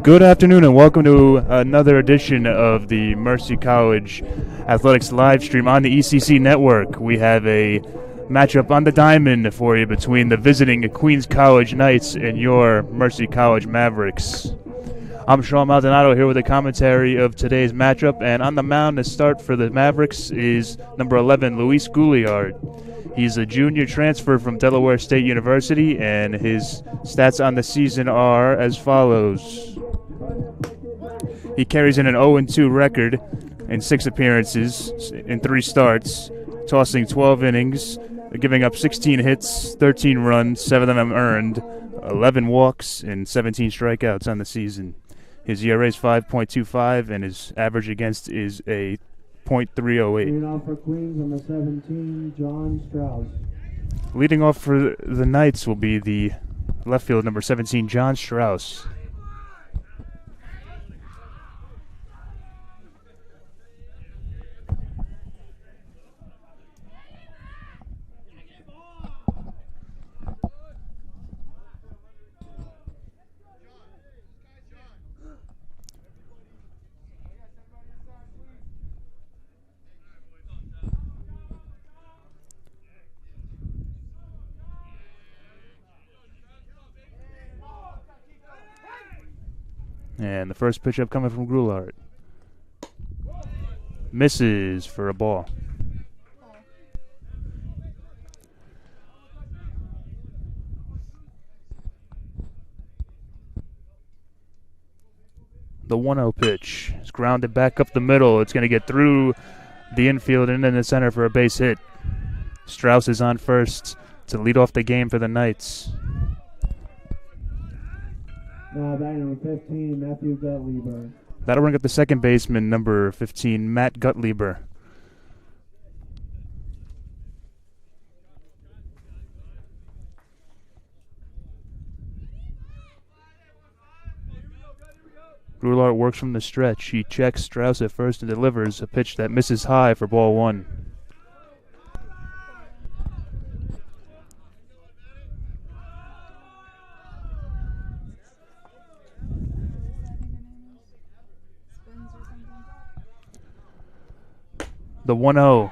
Good afternoon and welcome to another edition of the Mercy College Athletics live stream on the ECC network. We have a matchup on the diamond for you between the visiting Queens College Knights and your Mercy College Mavericks. I'm Sean Maldonado here with the commentary of today's matchup, and on the mound to start for the Mavericks is number 11, Luis Gouliard. He's a junior transfer from Delaware State University, and his stats on the season are as follows. He carries in an 0-2 record in 6 appearances in 3 starts, tossing 12 innings, giving up 16 hits, 13 runs, 7 of them earned, 11 walks, and 17 strikeouts on the season. His ERA is 5.25, and his average against is a .308. Leading off for Queens, number 17, John Strauss. Leading off for the Knights will be the left field, number 17, John Strauss. And the first pitch up coming from Gouliard. Misses for a ball. The 1-0 pitch is grounded back up the middle. It's going to get through the infield and in the center for a base hit. Strauss is on first to lead off the game for the Knights. Now batting number 15, Matthew Gutlieber. That'll bring up the second baseman, number 15, Matt Gutlieber. Gouliard works from the stretch. He checks Strauss at first and delivers a pitch that misses high for ball 1. The 1-0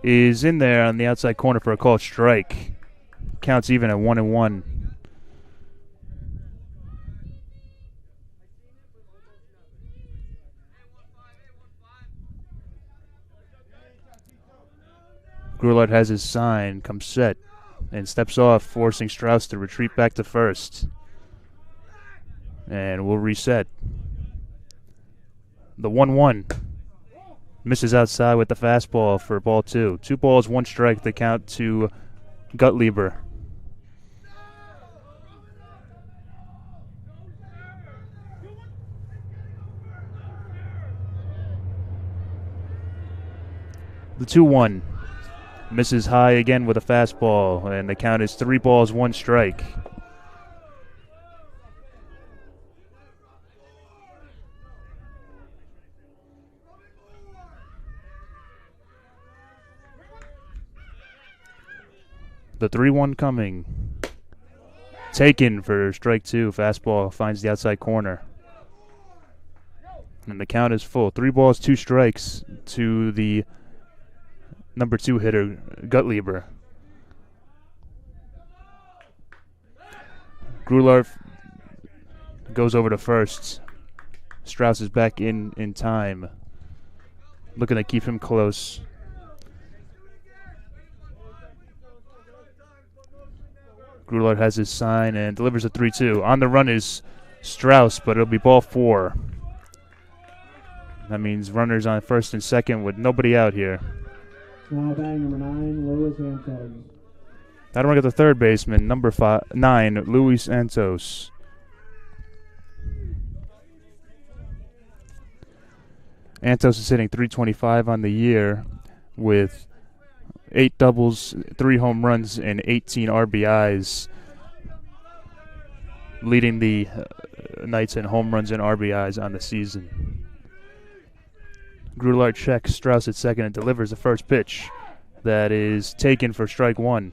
is in there on the outside corner for a called strike. Counts even at 1-1. Gouliard has his sign, comes set, and steps off, forcing Strauss to retreat back to first. And we'll reset. The 1-1. Misses outside with the fastball for ball 2. 2 balls, 1 strike, the count to Gutlieber. The 2-1. Misses high again with a fastball, and the count is 3 balls, 1 strike. The 3-1 coming. Taken for strike 2. Fastball finds the outside corner. And the count is full. 3 balls, 2 strikes to the number 2 hitter, Gutlieber. Gouliard goes over to first. Strauss is back in time. Looking to keep him close. Gouliard has his sign and delivers a 3-2. On the run is Strauss, but it'll be ball 4. That means runners on first and second with nobody out here. Now batting number 9, Luis Santos. That'll bring up the third baseman, number 9, Luis Santos. Santos is hitting .325 on the year with 8 doubles, 3 home runs, and 18 RBIs, leading the Knights in home runs and RBIs on the season. Gouliard checks Strauss at second and delivers the first pitch that is taken for strike 1.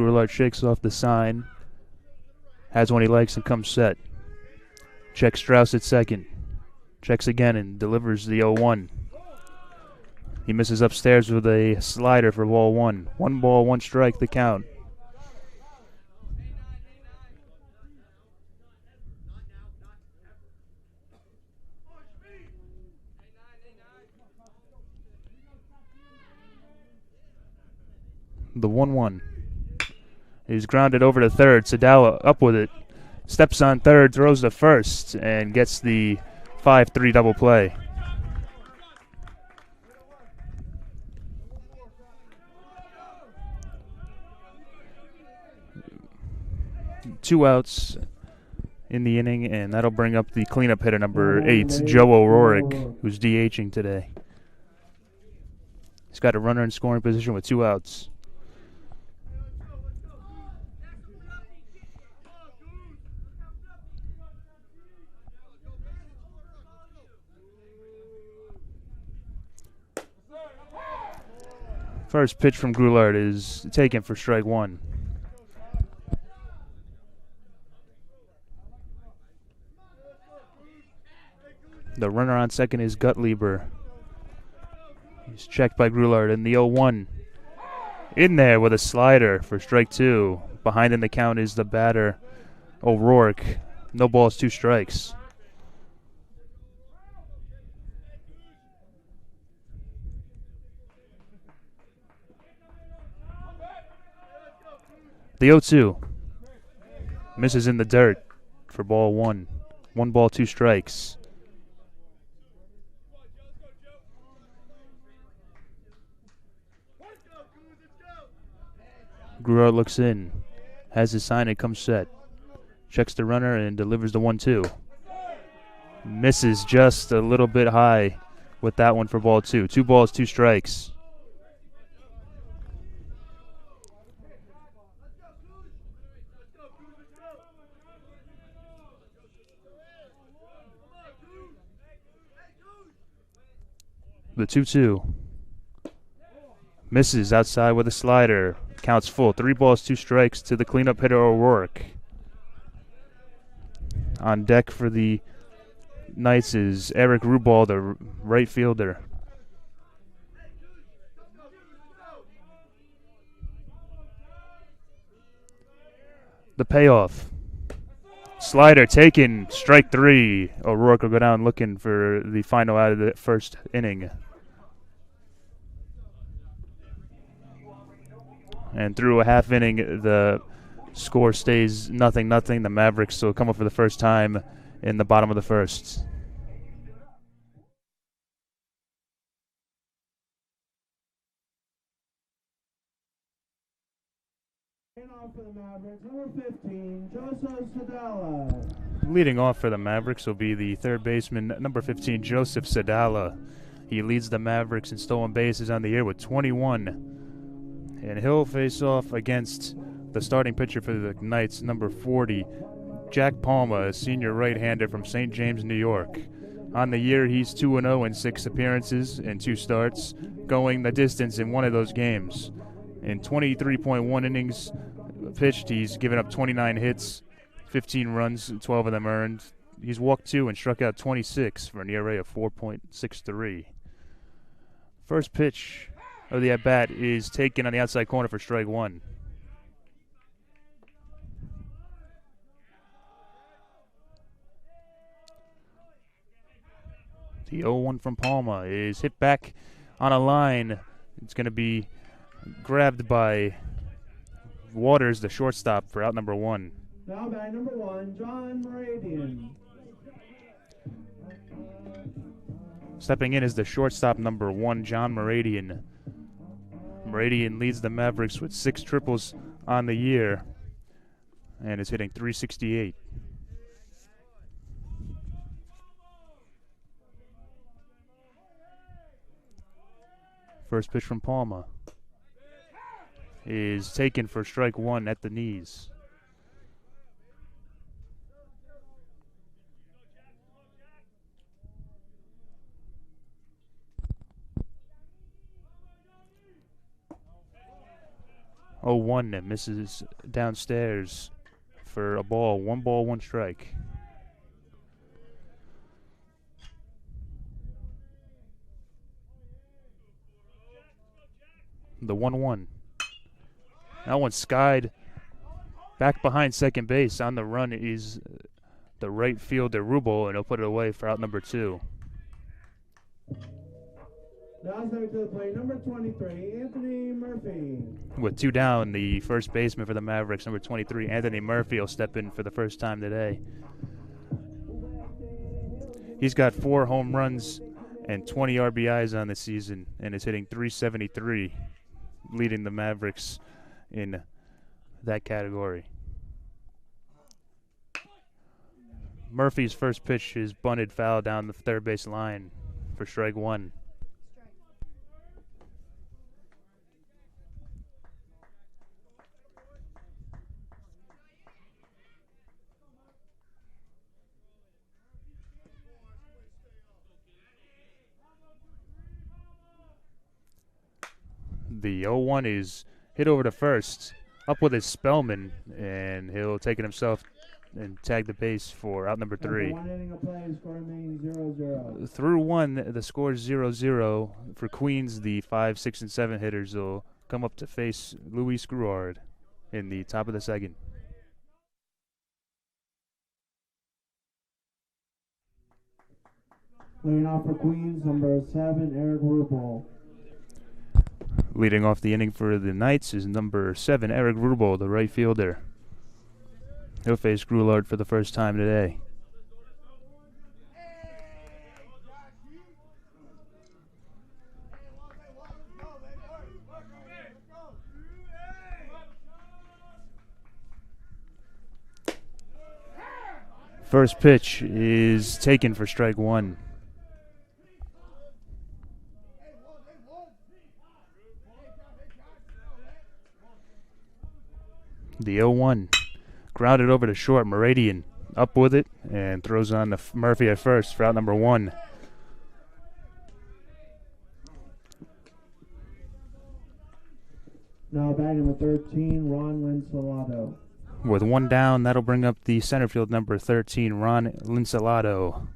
Goulart shakes off the sign. Has one he likes and comes set. Checks Strauss at second. Checks again and delivers the 0-1. He misses upstairs with a slider for ball one. 1 ball, 1 strike, the count. The 1-1. He's grounded over to third. Sadala up with it. Steps on third, throws to first, and gets the 5-3 double play. Two outs in the inning, and that'll bring up the cleanup hitter, number 8, Joe O'Rourke, who's DHing today. He's got a runner in scoring position with 2 outs. First pitch from Goulart is taken for strike 1. The runner on second is Gutlieber. He's checked by Goulart, and the 0-1 in there with a slider for strike 2. Behind in the count is the batter, O'Rourke. No balls, 2 strikes. The 0-2 misses in the dirt for ball 1. 1 ball, 2 strikes. Goulart looks in, has his sign and comes set. Checks the runner and delivers the 1-2. Misses just a little bit high with that one for ball 2. 2 balls, 2 strikes. The 2-2 misses outside with a slider. Counts full. 3 balls, 2 strikes to the cleanup hitter, O'Rourke. On deck for the Knights is Eric Rubal, the right fielder. The payoff. Slider taken, strike 3. O'Rourke will go down looking for the final out of the first inning. And through a half inning, the score stays 0-0. The Mavericks will come up for the first time in the bottom of the first. Off for the Mavericks, number 15, Joseph Sadala. Leading off for the Mavericks will be the third baseman, number 15, Joseph Sadala. He leads the Mavericks in stolen bases on the year with 21. And he'll face off against the starting pitcher for the Knights, number 40, Jack Palma, a senior right-hander from St. James, New York. On the year, he's 2-0 in 6 appearances and 2 starts, going the distance in one of those games. In 23.1 innings pitched, he's given up 29 hits, 15 runs, 12 of them earned. He's walked 2 and struck out 26 for an ERA of 4.63. First pitch of the at-bat is taken on the outside corner for strike 1. The 0-1 from Palma is hit back on a line. It's going to be grabbed by Waters, the shortstop, for out number 1. Now by number 1, John Meridian. Stepping in is the shortstop, number 1, John Meridian. Meridian leads the Mavericks with 6 triples on the year and is hitting .368. First pitch from Palma is taken for strike 1 at the knees. 0-1 and misses downstairs for a ball. 1 ball, 1 strike. The 1-1. That one skied back behind second base. On the run is the right fielder Rubel, and he'll put it away for out number 2. Now stepping to the plate, number 23, Anthony Murphy. With 2 down, the first baseman for the Mavericks, number 23, Anthony Murphy, will step in for the first time today. He's got 4 home runs and 20 RBIs on the season, and is hitting .373, leading the Mavericks in that category. Murphy's first pitch is bunted foul down the third base line for strike 1. The 0-1 is hit over to first, up with his Spellman, and he'll take it himself and tag the base for out number 3. 1 inning of play, score remains 0-0. Through 1, the score is 0-0. For Queens, the 5, 6, and 7 hitters will come up to face Luis Gruard in the top of the second. Leading off for Queens, number 7, Eric Rubel. Leading off the inning for the Knights is number 7, Eric Rubel, the right fielder. He'll face Gruard for the first time today. First pitch is taken for strike 1. The 0-1. Grounded over to short. Meridian up with it and throws on the Murphy at first for out number 1. Now batting number 13, Ron Linsalato. With 1 down, that'll bring up the center field number 13, Ron Linsalato.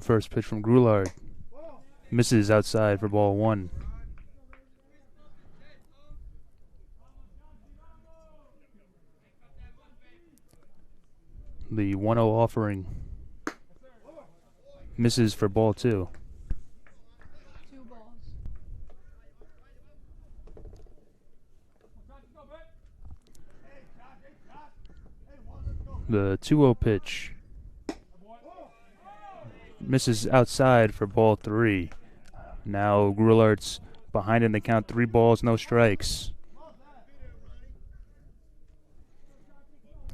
First pitch from Gruard. Misses outside for ball 1. The 1-0 offering. Misses for ball 2. 2 balls. The 2-0 pitch. Misses outside for ball 3. Now Grulard's behind in the count, 3 balls, no strikes.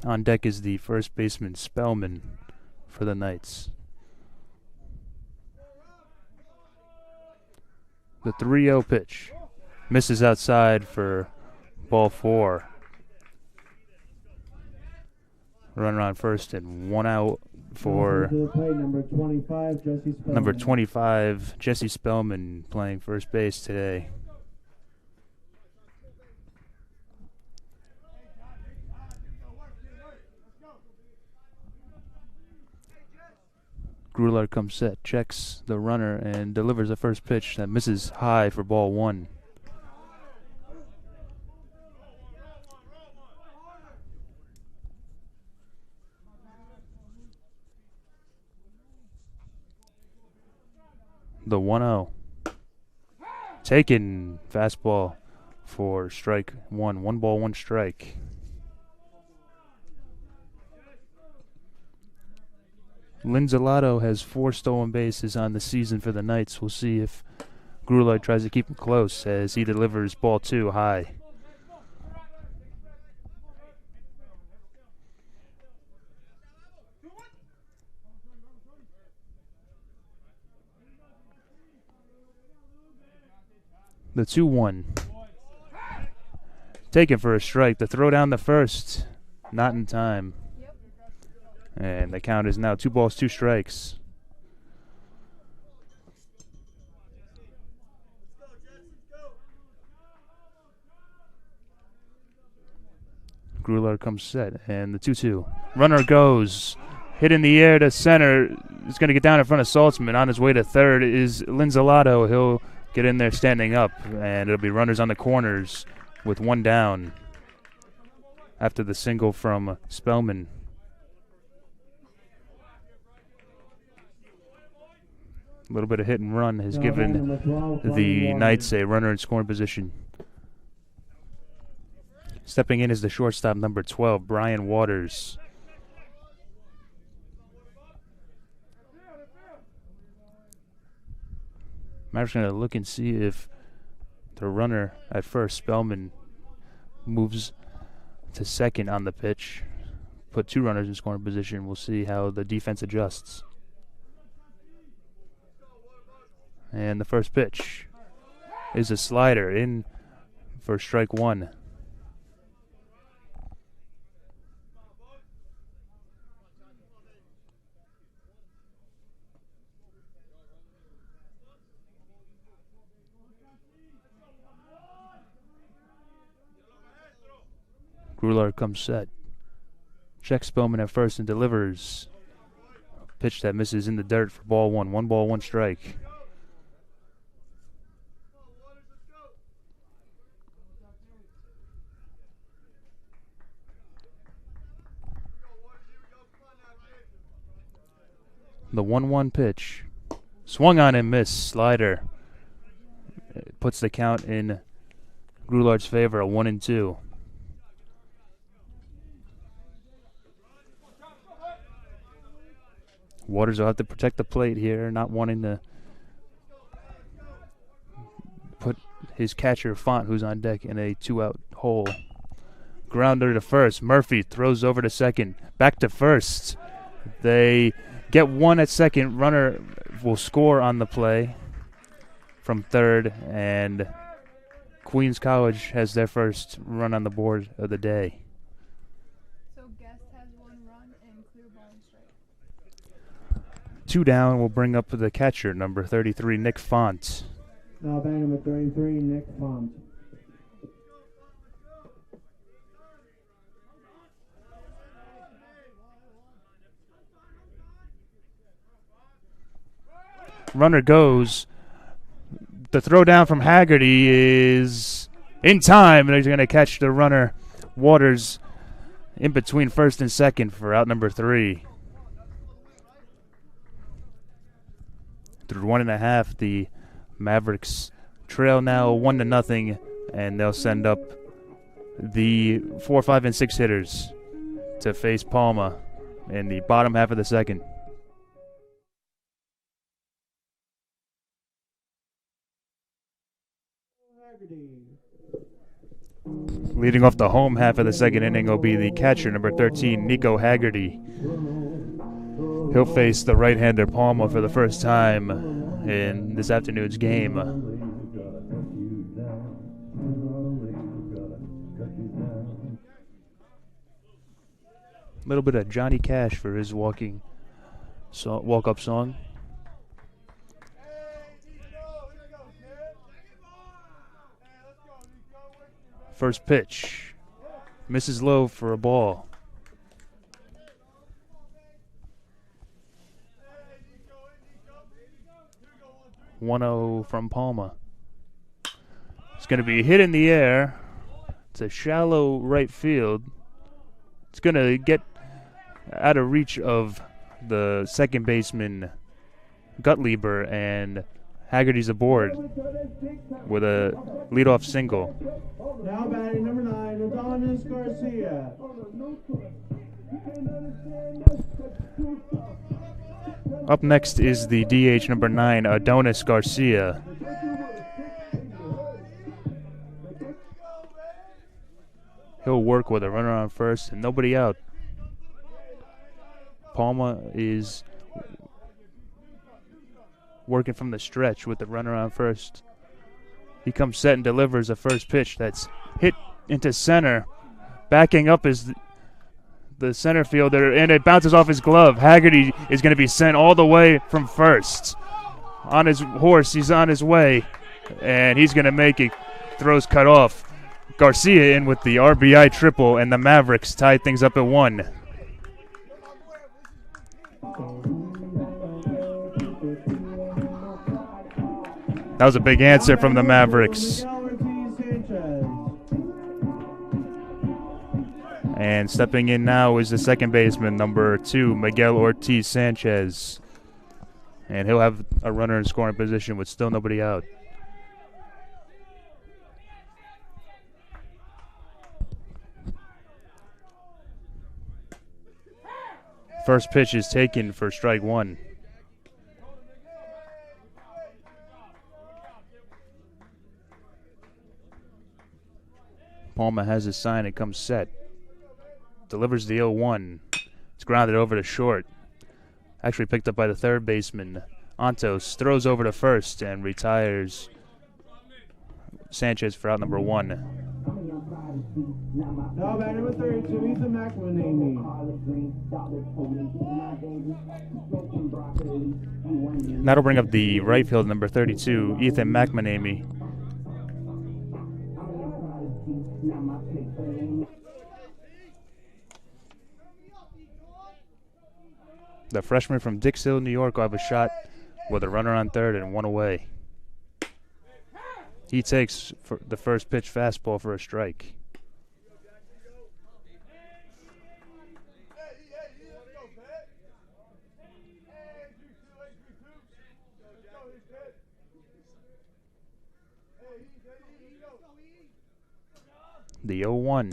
On deck is the first baseman, Spellman, for the Knights. The 3-0 pitch. Misses outside for ball 4. Runner on first and 1 out for number 25, Jesse Spellman. number 25, Jesse Spellman, playing first base today. Grullard comes set, checks the runner, and delivers a first pitch that misses high for ball 1. The 1-0. Taken fastball for strike 1. 1 ball, 1 strike. Linzalato has 4 stolen bases on the season for the Knights. We'll see if Grullard tries to keep him close as he delivers ball 2 high. The 2-1. Taken for a strike. The throw down the first. Not in time. And the count is now 2 balls, 2 strikes. Grular comes set, and the 2-2. Runner goes. Hit in the air to center. Is going to get down in front of Saltzman. On his way to third is Linzalato. He'll get in there standing up, and it'll be runners on the corners with one down after the single from Spellman. A little bit of hit and run has given the Knights a runner in scoring position. Stepping in is the shortstop, number 12, Brian Waters. Mavericks going to look and see if the runner at first, Spellman, moves to second on the pitch. Put two runners in scoring position. We'll see how the defense adjusts. And the first pitch is a slider in for strike one. Grular comes set. Checks Spellman at first and delivers. Pitch that misses in the dirt for ball one. 1 ball, 1 strike. The 1-1 pitch. Swung on and missed. Slider. It puts the count in Grular's favor, a 1-2. Waters will have to protect the plate here, not wanting to put his catcher, Font, who's on deck, in a 2-out hole. Grounder to first. Murphy throws over to second. Back to first. They get one at second. Runner will score on the play from third, and Queens College has their first run on the board of the day. So Guest has 1 run and clear ball and strike. 2 down will bring up the catcher, number 33, Nick Font. Now batting number 33, Nick Font. Runner goes. The throw down from Haggerty is in time, and he's going to catch the runner, Waters, in between first and second for out number 3. Through 1.5, the Mavericks trail now 1-0, and they'll send up the 4, 5, and 6 hitters to face Palma in the bottom half of the second. Leading off the home half of the second inning will be the catcher, number 13, Nico Haggerty. He'll face the right-hander Palma for the first time in this afternoon's game. A little bit of Johnny Cash for his walk-up song. First pitch. Misses low for a ball. 1-0 from Palma. It's going to be hit in the air. It's a shallow right field. It's going to get out of reach of the second baseman, Gutlieber, and Haggerty's aboard with a leadoff single. Now batting number 9, Adonis Garcia. Up next is the DH number 9, Adonis Garcia. He'll work with a runner on first and nobody out. Palma is working from the stretch with the runner on first. He comes set and delivers a first pitch that's hit into center. Backing up is the center fielder, and it bounces off his glove. Haggerty is going to be sent all the way from first. On his horse, he's on his way, and he's going to make it. Throws cut off. Garcia in with the RBI triple, and the Mavericks tied things up at 1. That was a big answer from the Mavericks. And stepping in now is the second baseman, number 2, Miguel Ortiz Sanchez. And he'll have a runner in scoring position with still nobody out. First pitch is taken for strike 1. Palma has his sign and comes set. Delivers the 0-1. It's grounded over to short. Actually picked up by the third baseman. Antos throws over to first and retires Sanchez for out number 1. Now batter number 32, Ethan McManamy. That'll bring up the right field number 32, Ethan McManamy. The freshman from Dixhill, New York will have a shot with a runner on third and 1 away. He takes for the first pitch fastball for a strike. The 0-1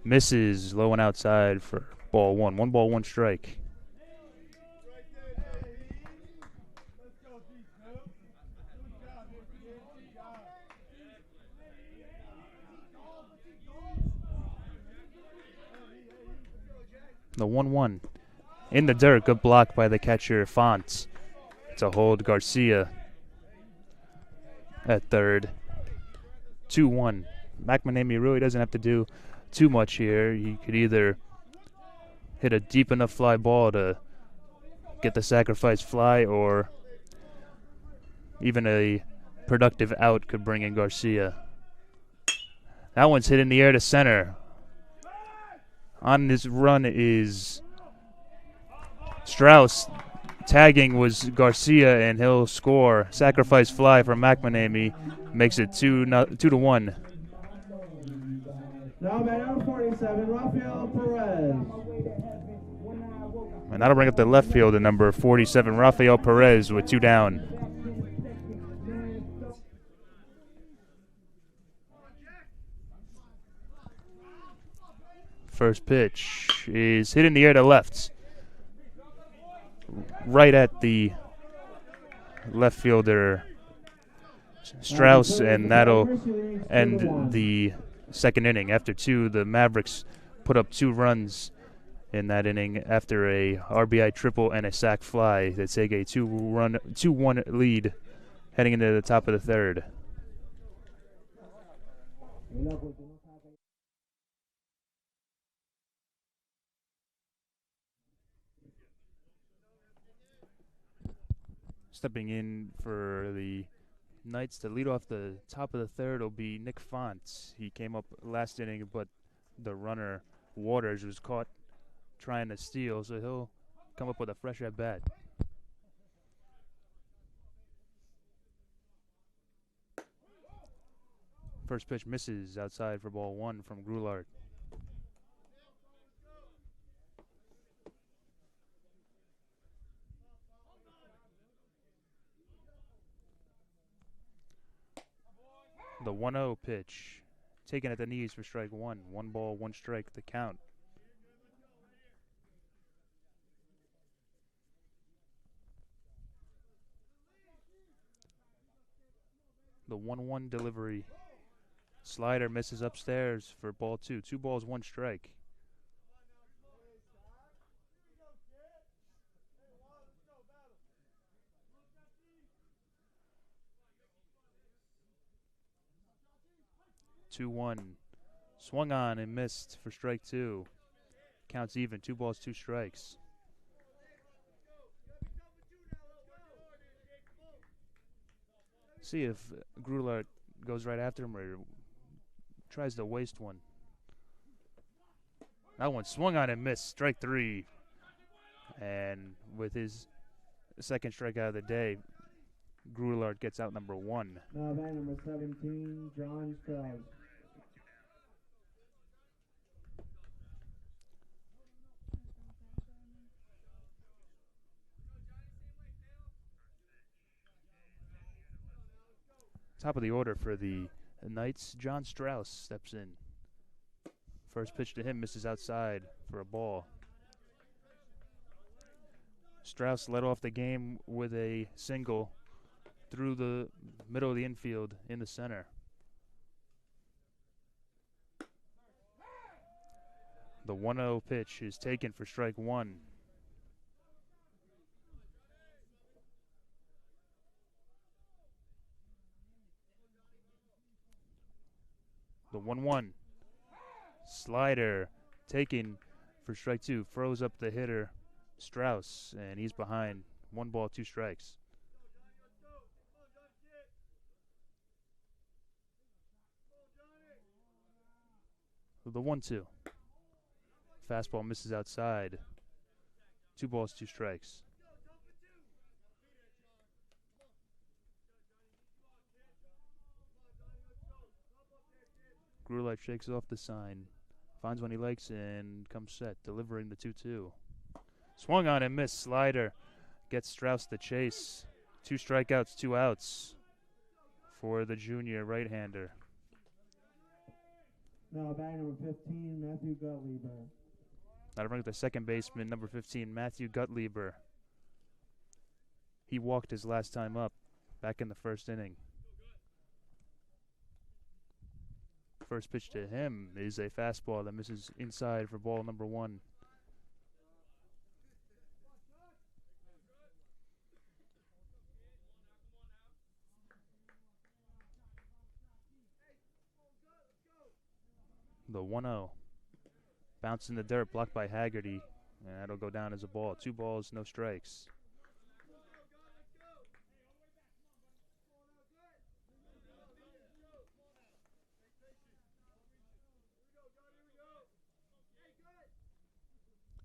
misses low and outside for ball 1. 1 ball, 1 strike. The 1-1 in the dirt. Good block by the catcher Fonts to hold Garcia at third. 2-1. McManamy really doesn't have to do too much here. He could either hit a deep enough fly ball to get the sacrifice fly, or even a productive out could bring in Garcia. That one's hit in the air to center. On this run is Strauss. Tagging was Garcia, and he'll score. Sacrifice fly from McManamy makes it 2-1. Now batter 47, Rafael Perez. And that'll bring up the left fielder, number 47, Rafael Perez, with 2 down. First pitch is hit in the air to left. Right at the left fielder, Strauss, and that'll end the second inning. After 2, the Mavericks put up 2 runs in that inning after a RBI triple and a sac fly. They take a 2-1 lead heading into the top of the third. Stepping in for the Knights to lead off the top of the third will be Nick Fonts. He came up last inning, but the runner Waters was caught trying to steal, so he'll come up with a fresh at bat. First pitch misses outside for ball 1 from Grulart. The 1-0 pitch, taken at the knees for strike 1. 1 ball, 1 strike, the count. The 1-1 delivery. Slider misses upstairs for ball 2. 2 balls, 1 strike. Swung on and missed for strike 2. Counts even. 2 balls, 2 strikes. See if Grulart goes right after him or tries to waste one. That one swung on and missed. Strike three. And with his second strikeout of the day, Grulard gets out number one. Now bat number 17, John Strauss. Top of the order for the Knights, John Strauss steps in. First pitch to him misses outside for a ball. Strauss led off the game with a single through the middle of the infield in the center. The 1-0 pitch is taken for strike one. The 1-1 slider taken for strike two. Froze up the hitter, Strauss, and he's behind. 1 ball, 2 strikes. The 1-2. Fastball misses outside. 2 balls, 2 strikes. Grulard shakes off the sign, finds one he likes, and comes set, delivering the 2-2. Swung on and missed. Slider gets Strauss the chase. 2 strikeouts, 2 outs for the junior right-hander. Now bat number 15, Matthew Gottlieb. That'll bring up the second baseman, number 15, Matthew Gottlieb. He walked his last time up back in the first inning. First pitch to him is a fastball that misses inside for ball number 1. The 1-0. Bounce in the dirt, blocked by Haggerty, and that'll go down as a ball. 2 balls, no strikes.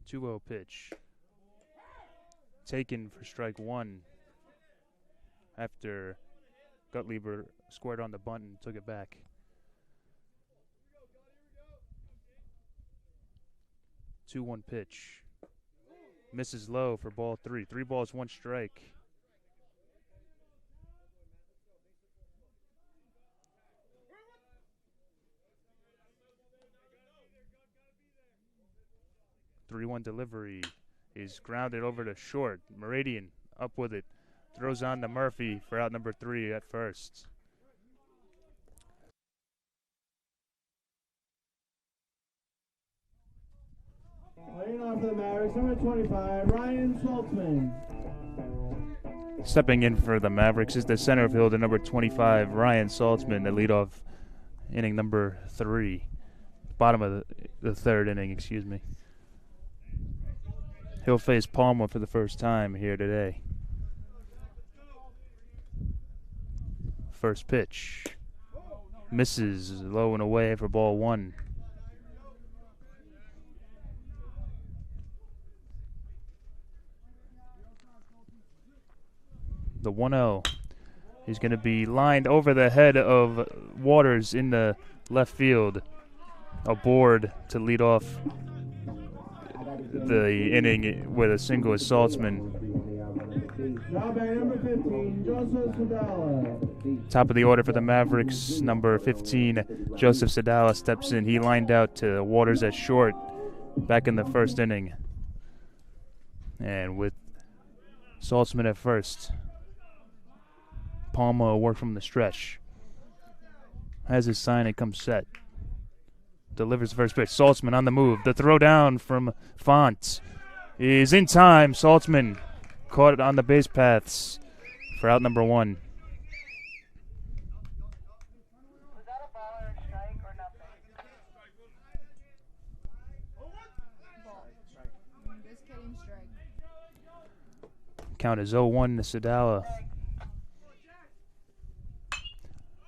Two-0 pitch. Taken for strike one after Gottlieb squared on the bunt and took it back. Two-one pitch. Misses low for ball 3. 3 balls, 1 strike. Three-one delivery is grounded over to short. Meridian up with it. Throws on to Murphy for out number 3 at first. Leading off for the Mavericks, number 25, Ryan Saltzman. Stepping in for the Mavericks is the center fielder, number 25, Ryan Saltzman, the leadoff inning number 3. Bottom of the third inning, excuse me. He'll face Palmer for the first time here today. First pitch. Misses low and away for ball 1. The 1-0 is going to be lined over the head of Waters in the left field. Aboard to lead off the inning with a single is Saltzman. Now by number 15, Joseph Sadala. Top of the order for the Mavericks, number 15, Joseph Sadala steps in. He lined out to Waters at short back in the first inning. And with Saltzman at first, Palma work from the stretch. Has his sign and comes set. Delivers the first pitch. Saltzman on the move. The throw down from Font is in time. Saltzman caught it on the base paths for out number 1. Was that a ball or a strike or nothing? Ball. Just kidding, strike. Count is 0-1 to Sadala.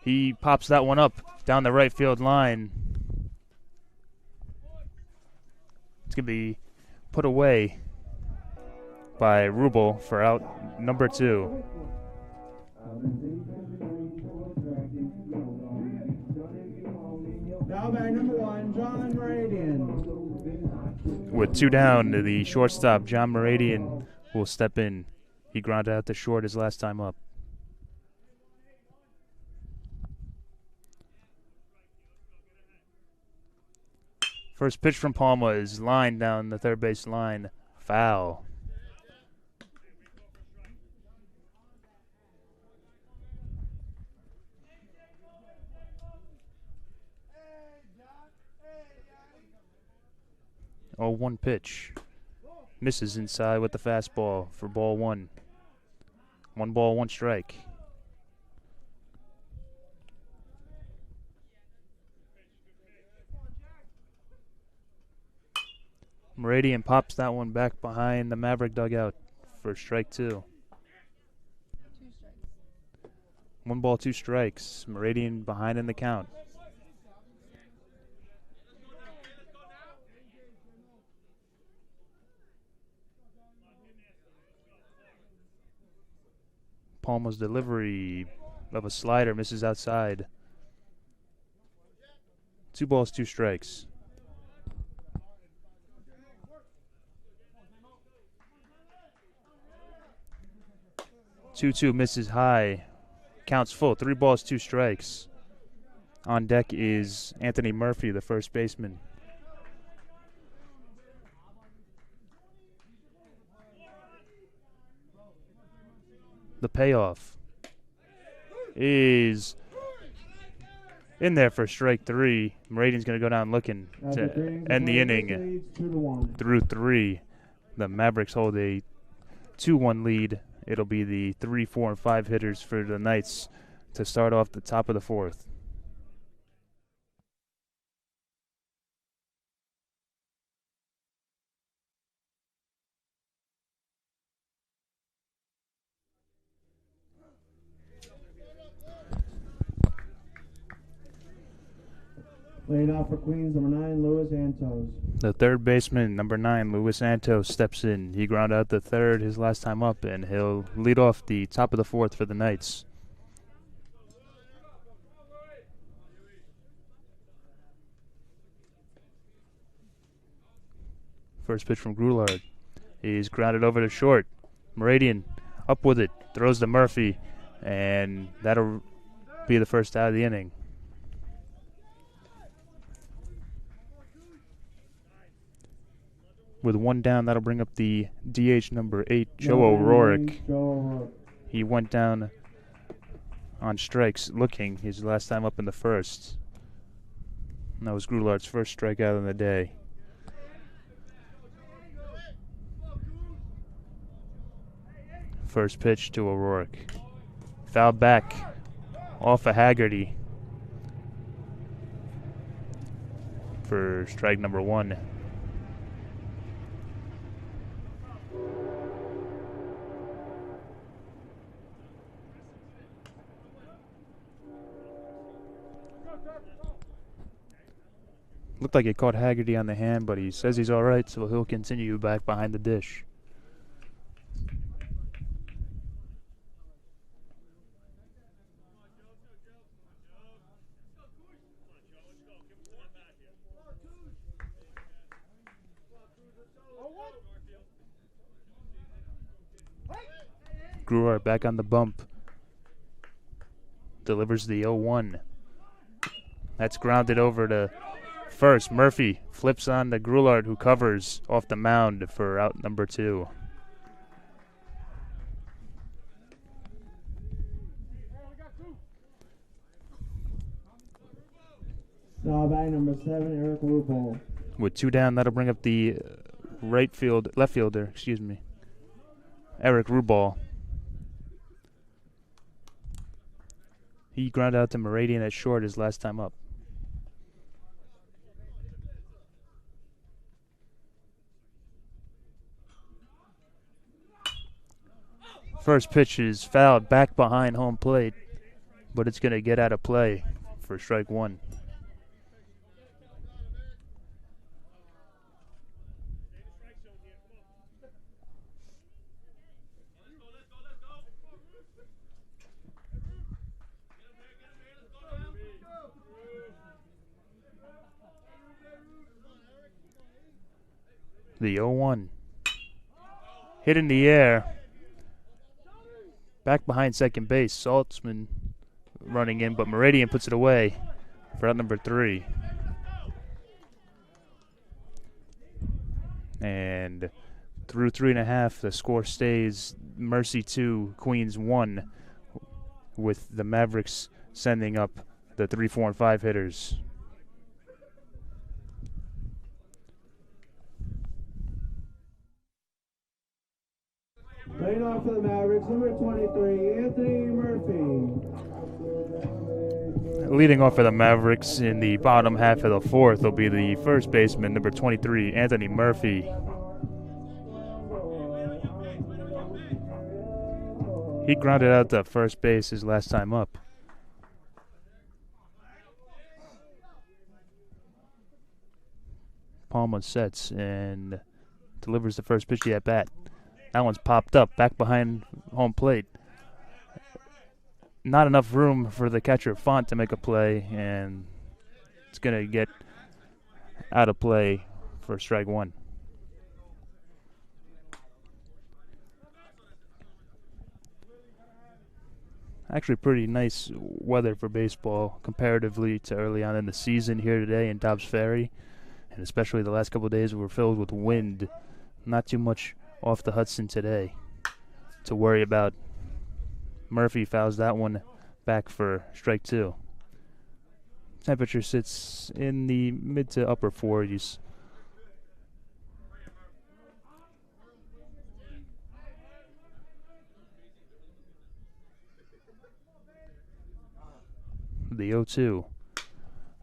He pops that one up down the right field line. It's going to be put away by Rubel for out number 2. Now bag number 1, John Meridian. With 2 down, the shortstop, John Meridian, will step in. He grounded out to short his last time up. First pitch from Palma is lined down the third base line. Foul. Oh, 1 pitch. Misses inside with the fastball for ball 1. 1 ball, 1 strike. Meridian pops that one back behind the Maverick dugout for strike 2. 2 strikes. 1 ball, 2 strikes. Meridian behind in the count. Palma's delivery of a slider misses outside. 2 balls, 2 strikes. 2-2 misses high. Counts full. 3 balls, 2 strikes. On deck is Anthony Murphy, the first baseman. The payoff is in there for strike 3. Meridian's going to go down looking to end the inning through 3. The Mavericks hold a 2-1 lead. It'll be the 3, 4, and 5 hitters for the Knights to start off the top of the 4th. Laying out for Queens, number 9, Luis Santos. The third baseman, number 9, Luis Santos, steps in. He grounded out the third his last time up, and he'll lead off the top of the 4th for the Knights. First pitch from Grulard. He's grounded over to short. Meridian up with it, throws to Murphy, and that'll be the first out of the inning. With 1 down, that'll bring up the DH number 8, Joe O'Rourke. He went down on strikes looking his last time up in the first. And that was Grulard's first strikeout of the day. First pitch to O'Rourke. Fouled back off of Haggerty for strike number 1. Looked like it caught Haggerty on the hand, but he says he's all right, so he'll continue back behind the dish. Gruar back on the bump. Delivers the 0-1. That's grounded over to first. Murphy flips on to Grulard, who covers off the mound for out number 2. Now batting number 7, Eric Rubel. With 2 down, that'll bring up the left fielder, Eric Rubel. He grounded out to Meridian at short his last time up. First pitch is fouled back behind home plate. but it's going to get out of play for strike one. The 0-1. Hit in the air. Back behind second base. Saltzman running in, but Meridian puts it away for out number 3. And through 3.5, the score stays Mercy 2, Queens 1, with the Mavericks sending up the 3, 4, and 5 hitters. Leading off for the Mavericks, number 23, Anthony Murphy. Leading off for the Mavericks in the bottom half of the 4th will be the first baseman, number 23, Anthony Murphy. He grounded out to first base his last time up. Palma sets and delivers the first pitch at bat. That one's popped up back behind home plate. Not enough room for the catcher Font to make a play, and it's going to get out of play for strike one. Actually pretty nice weather for baseball comparatively to early on in the season here today in Dobbs Ferry, and especially the last couple of days were filled with wind. Not too much off the Hudson today to worry about. Murphy fouls that one back for strike two. Temperature sits in the mid to upper 40s. The 0-2.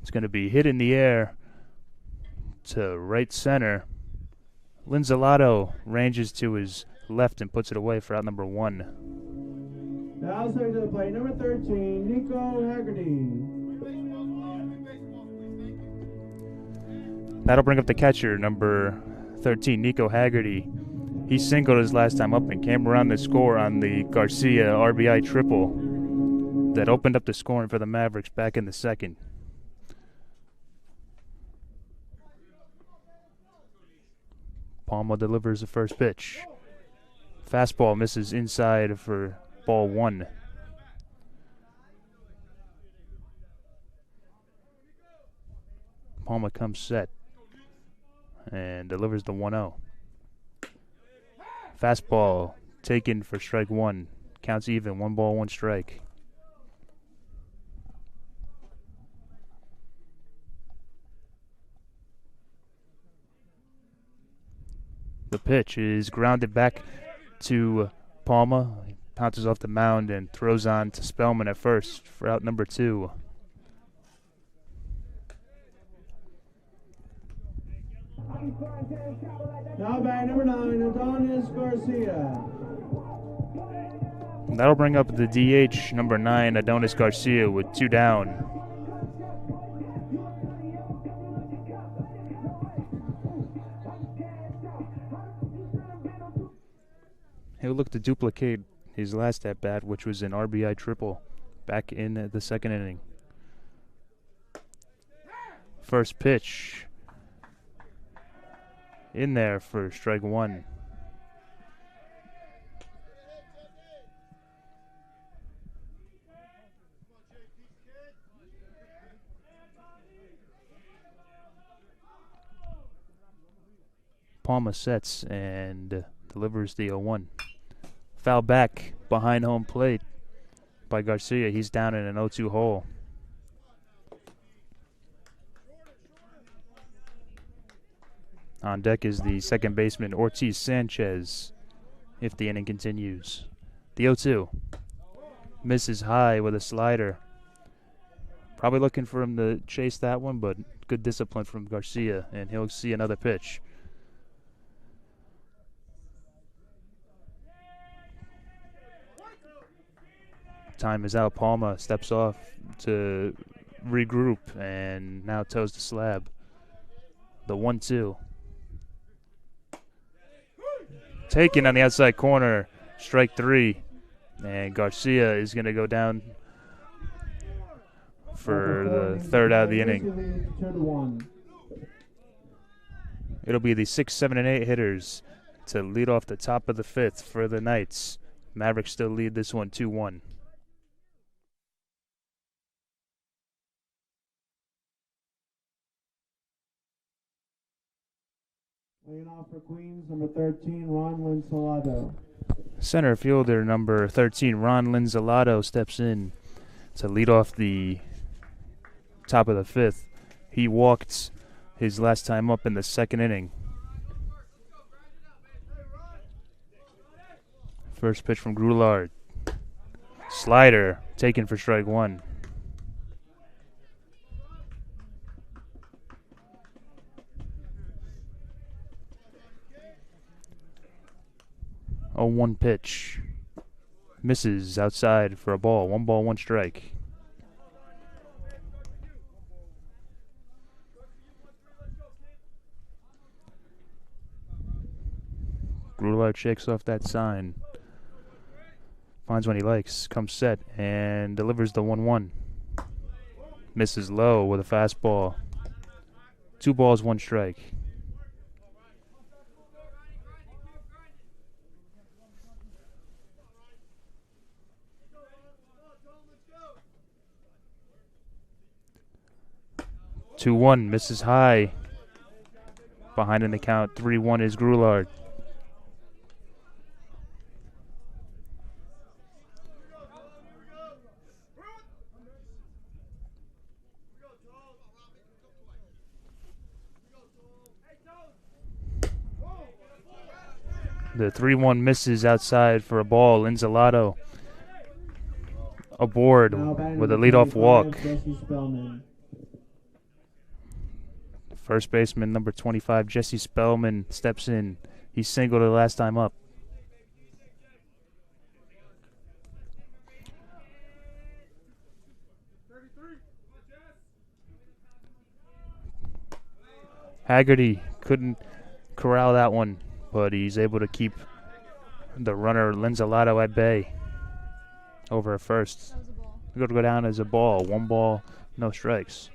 It's going to be hit in the air to right center. Linzolato ranges to his left and puts it away for out number 1. Now starting to the plate, number 13, Nico Haggerty. That'll bring up the catcher, number 13, Nico Haggerty. He singled his last time up and came around the score on the Garcia RBI triple that opened up the scoring for the Mavericks back in the second. Palma delivers the first pitch. Fastball misses inside for ball 1. Palma comes set and delivers the 1-0. Fastball taken for strike 1. Counts even, 1 ball, 1 strike. The pitch is grounded back to Palma. He pounces off the mound and throws on to Spellman at first for out number 2. Now batting number 9, Adonis Garcia. That'll bring up the DH, number 9, Adonis Garcia, with 2 down. He'll look to duplicate his last at-bat, which was an RBI triple back in the second inning. First pitch in there for strike 1. Palma sets and delivers the 0-1. Foul back behind home plate by Garcia. He's down in an 0-2 hole. On deck is the second baseman, Ortiz Sanchez, if the inning continues. The 0-2. Misses high with a slider. Probably looking for him to chase that one, but good discipline from Garcia, and he'll see another pitch. Time is out. Palma steps off to regroup and now toes the slab. The 1-2. Taken on the outside corner. Strike 3. And Garcia is going to go down for the third out of the inning. It'll be the 6, 7, and 8 hitters to lead off the top of the 5th for the Knights. Mavericks still lead this one 2-1. Leading off for Queens, number 13, Ron Linsalato. Center fielder number 13, Ron Linsalato, steps in to lead off the top of the 5th. He walked his last time up in the 2nd inning. First pitch from Grulard. Slider taken for strike 1. Oh, 1 pitch. Misses outside for a ball. 1 ball, 1 strike. Grulard shakes off that sign. Finds one he likes. Comes set and delivers the 1-1. Misses low with a fastball. 2 balls, 1 strike. Two one, misses high. Behind in the count, 3-1 is Grulard. The 3-1 misses outside for a ball. Linsalato aboard with a leadoff walk. First baseman number 25, Jesse Spellman, steps in. He singled the last time up. Haggerty couldn't corral that one, but he's able to keep the runner Linsalato at bay over at first. Going to go down as a ball. 1 ball, no strikes.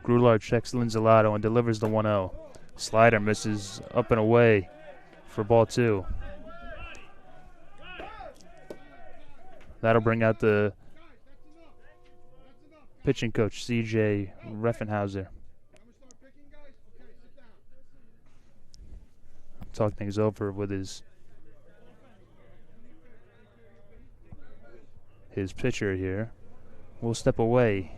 Grulard checks Linsalato and delivers the 1-0. Slider misses up and away for ball 2. That'll bring out the pitching coach, C.J. Reffenhauser. Talk things over with his pitcher here. We'll step away.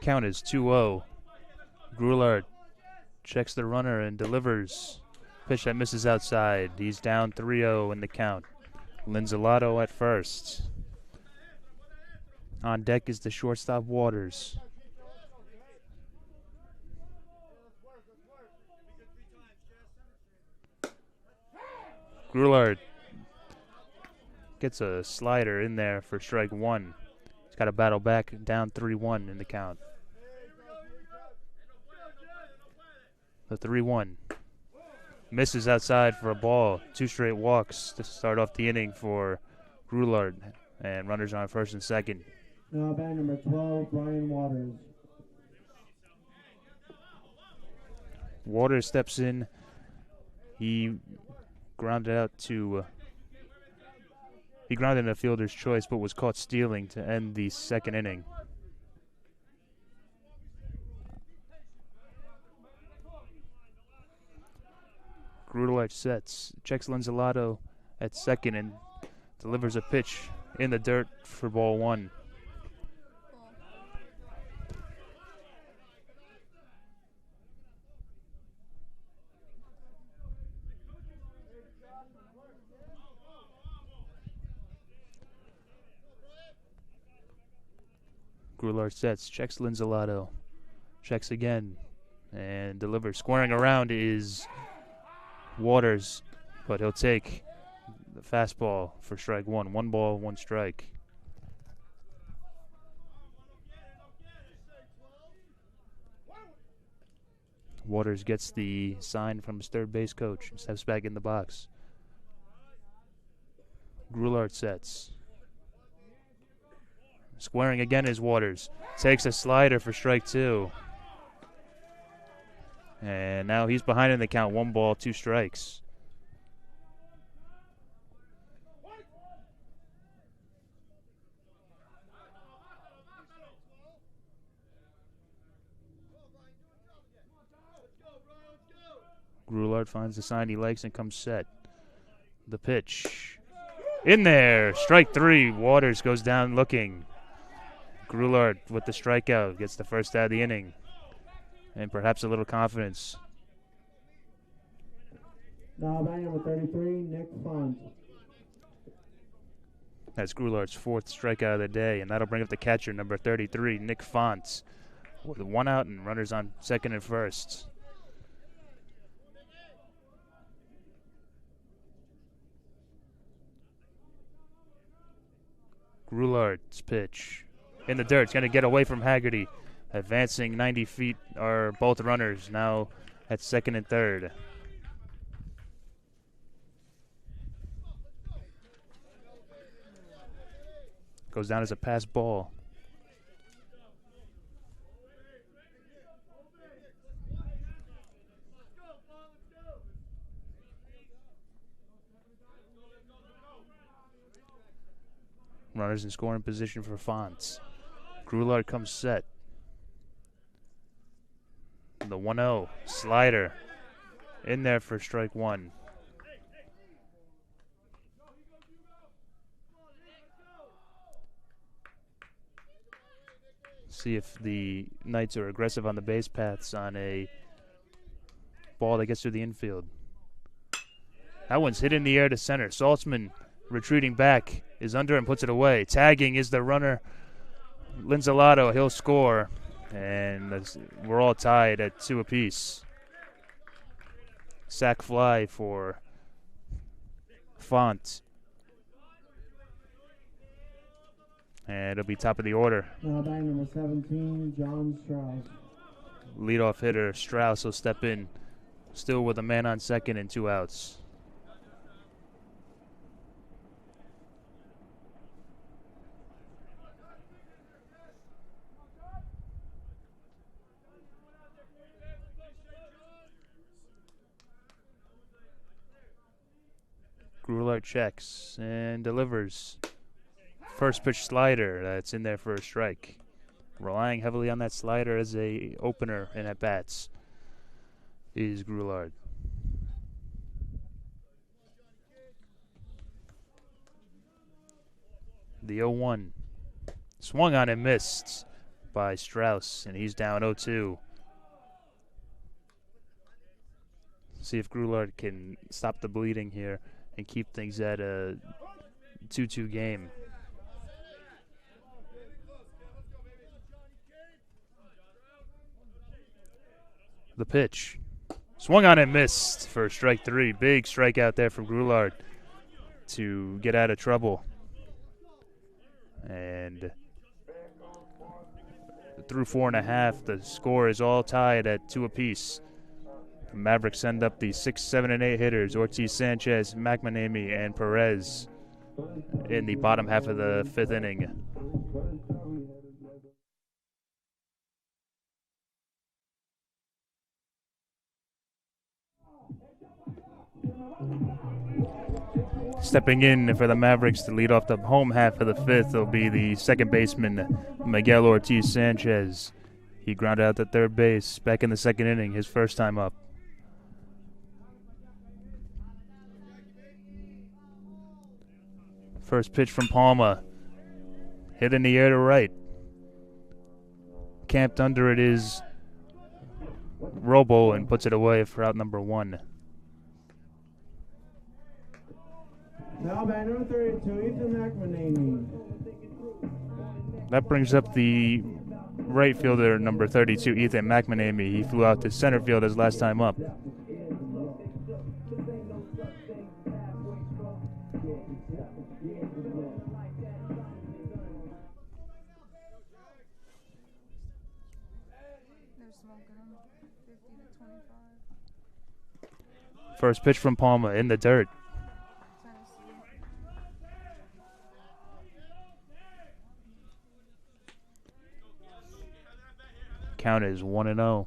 Count is 2-0. Grulard checks the runner and delivers. Pitch that misses outside. He's down 3-0 in the count. Linsalato at first. On deck is the shortstop Waters. Grulard gets a slider in there for strike 1. He's got to battle back, down 3-1 in the count. The 3-1 misses outside for a ball. 2 straight walks to start off the inning for Grulard, and runners on first and second. Now batting number 12, Brian Waters. Waters steps in. He grounded out to. He grounded in a fielder's choice, but was caught stealing to end the second inning. Grudelac sets, checks Linzolato at second, and delivers a pitch in the dirt for ball one. Grudelac sets, checks Linzolato, checks again, and delivers. Squaring around is Waters, but he'll take the fastball for strike one. 1 ball, 1 strike. Waters gets the sign from his third base coach, steps back in the box. Grudelac sets. Squaring again is Waters. Takes a slider for strike 2. And now he's behind in the count. 1 ball, 2 strikes. Grudelac finds the sign he likes and comes set. The pitch. In there. Strike 3. Waters goes down looking. Grudelac with the strikeout gets the first out of the inning. And perhaps a little confidence. Now batting number 33, Nick Font. That's Grular's 4th strikeout of the day, and that'll bring up the catcher, number 33, Nick Font, with 1 out and runners on second and first. Grular's pitch in the dirt. It's going to get away from Haggerty. Advancing 90 feet are both runners now at second and third. Goes down as a pass ball. Runners in scoring position for Fonts. Grudelac comes set. The 1-0 slider in there for strike 1. See if the Knights are aggressive on the base paths on a ball that gets through the infield. That one's hit in the air to center. Saltzman retreating back is under and puts it away. Tagging is the runner, Linzolato. He'll score. And we're all tied at 2 apiece. Sack fly for Font. And it'll be top of the order. Now batting number 17, John Strauss. Leadoff hitter Strauss will step in, still with a man on second and 2 outs. Grudelac checks and delivers. First pitch slider that's in there for a strike. Relying heavily on that slider as a opener and at bats is Grudelac. The 0-1 swung on and missed by Strauss, and he's down 0-2. See if Grudelac can stop the bleeding here and keep things at a 2-2 game. The pitch. Swung on and missed for strike 3. Big strikeout there from Grudelac to get out of trouble. And through 4.5, the score is all tied at 2 apiece. Mavericks send up the 6, 7, and 8 hitters, Ortiz, Sanchez, McManamy, and Perez. in the bottom half of the 5th inning. Stepping in for the Mavericks to lead off the home half of the 5th will be the second baseman, Miguel Ortiz Sanchez. He grounded out to third base back in the 2nd inning, his first time up. First pitch from Palma. Hit in the air to right. Camped under it is Robo and puts it away for out number 1. Now by number 32, Ethan McManamy. That brings up the right fielder, number 32, Ethan McManamy. He flew out to center field his last time up. First pitch from Palma in the dirt. Count is 1-0.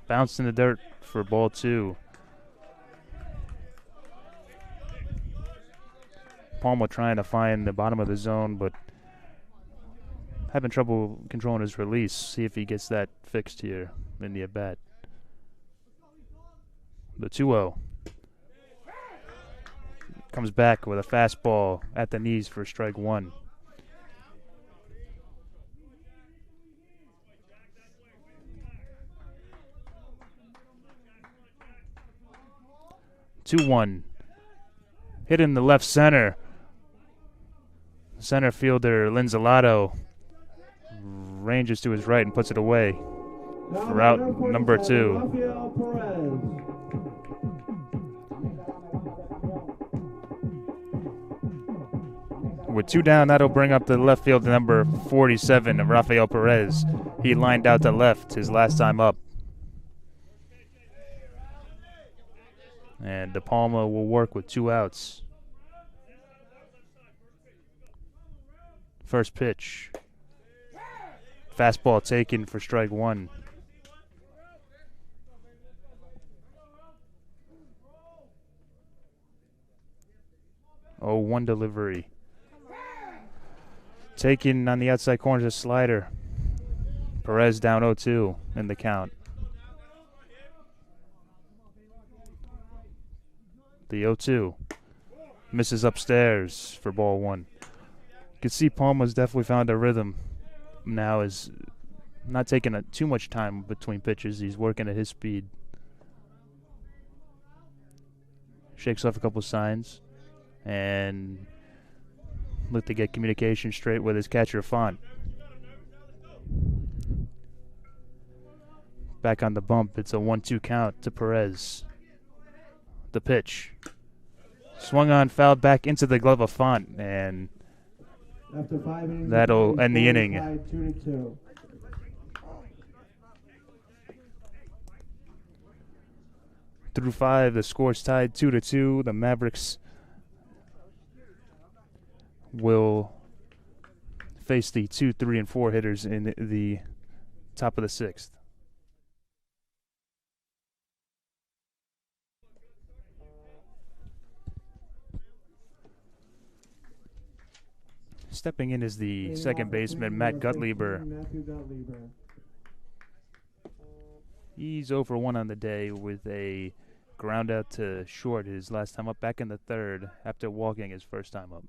Bounced in the dirt for ball 2. Palma trying to find the bottom of the zone, but having trouble controlling his release. See if he gets that fixed here in the at-bat. The 2-0. Comes back with a fastball at the knees for strike 1. Hit in the left center. Center fielder Linzalato ranges to his right and puts it away for out number 2. With 2 down, that'll bring up the left field number 47, Rafael Perez. He lined out to left his last time up. And De Palma will work with 2 outs. First pitch. Fastball taken for strike 1. Oh, 1 delivery. Taken on the outside corner is a slider. Perez down 0-2 in the count. The 0-2 misses upstairs for ball 1. You can see Palma's definitely found a rhythm now, is not taking too much time between pitches. He's working at his speed. Shakes off a couple signs and look to get communication straight with his catcher Font. Back on the bump, it's a 1-2 count to Perez. The pitch. Swung on, fouled back into the glove of Font, and that'll end the inning. Through 5, the score's tied 2-2. The Mavericks will face the 2, 3, and 4 hitters in the top of the 6th. Stepping in is the second baseman, Matt Gottlieb. He's over 1 on the day with a ground out to short his last time up, back in the 3rd after walking his first time up.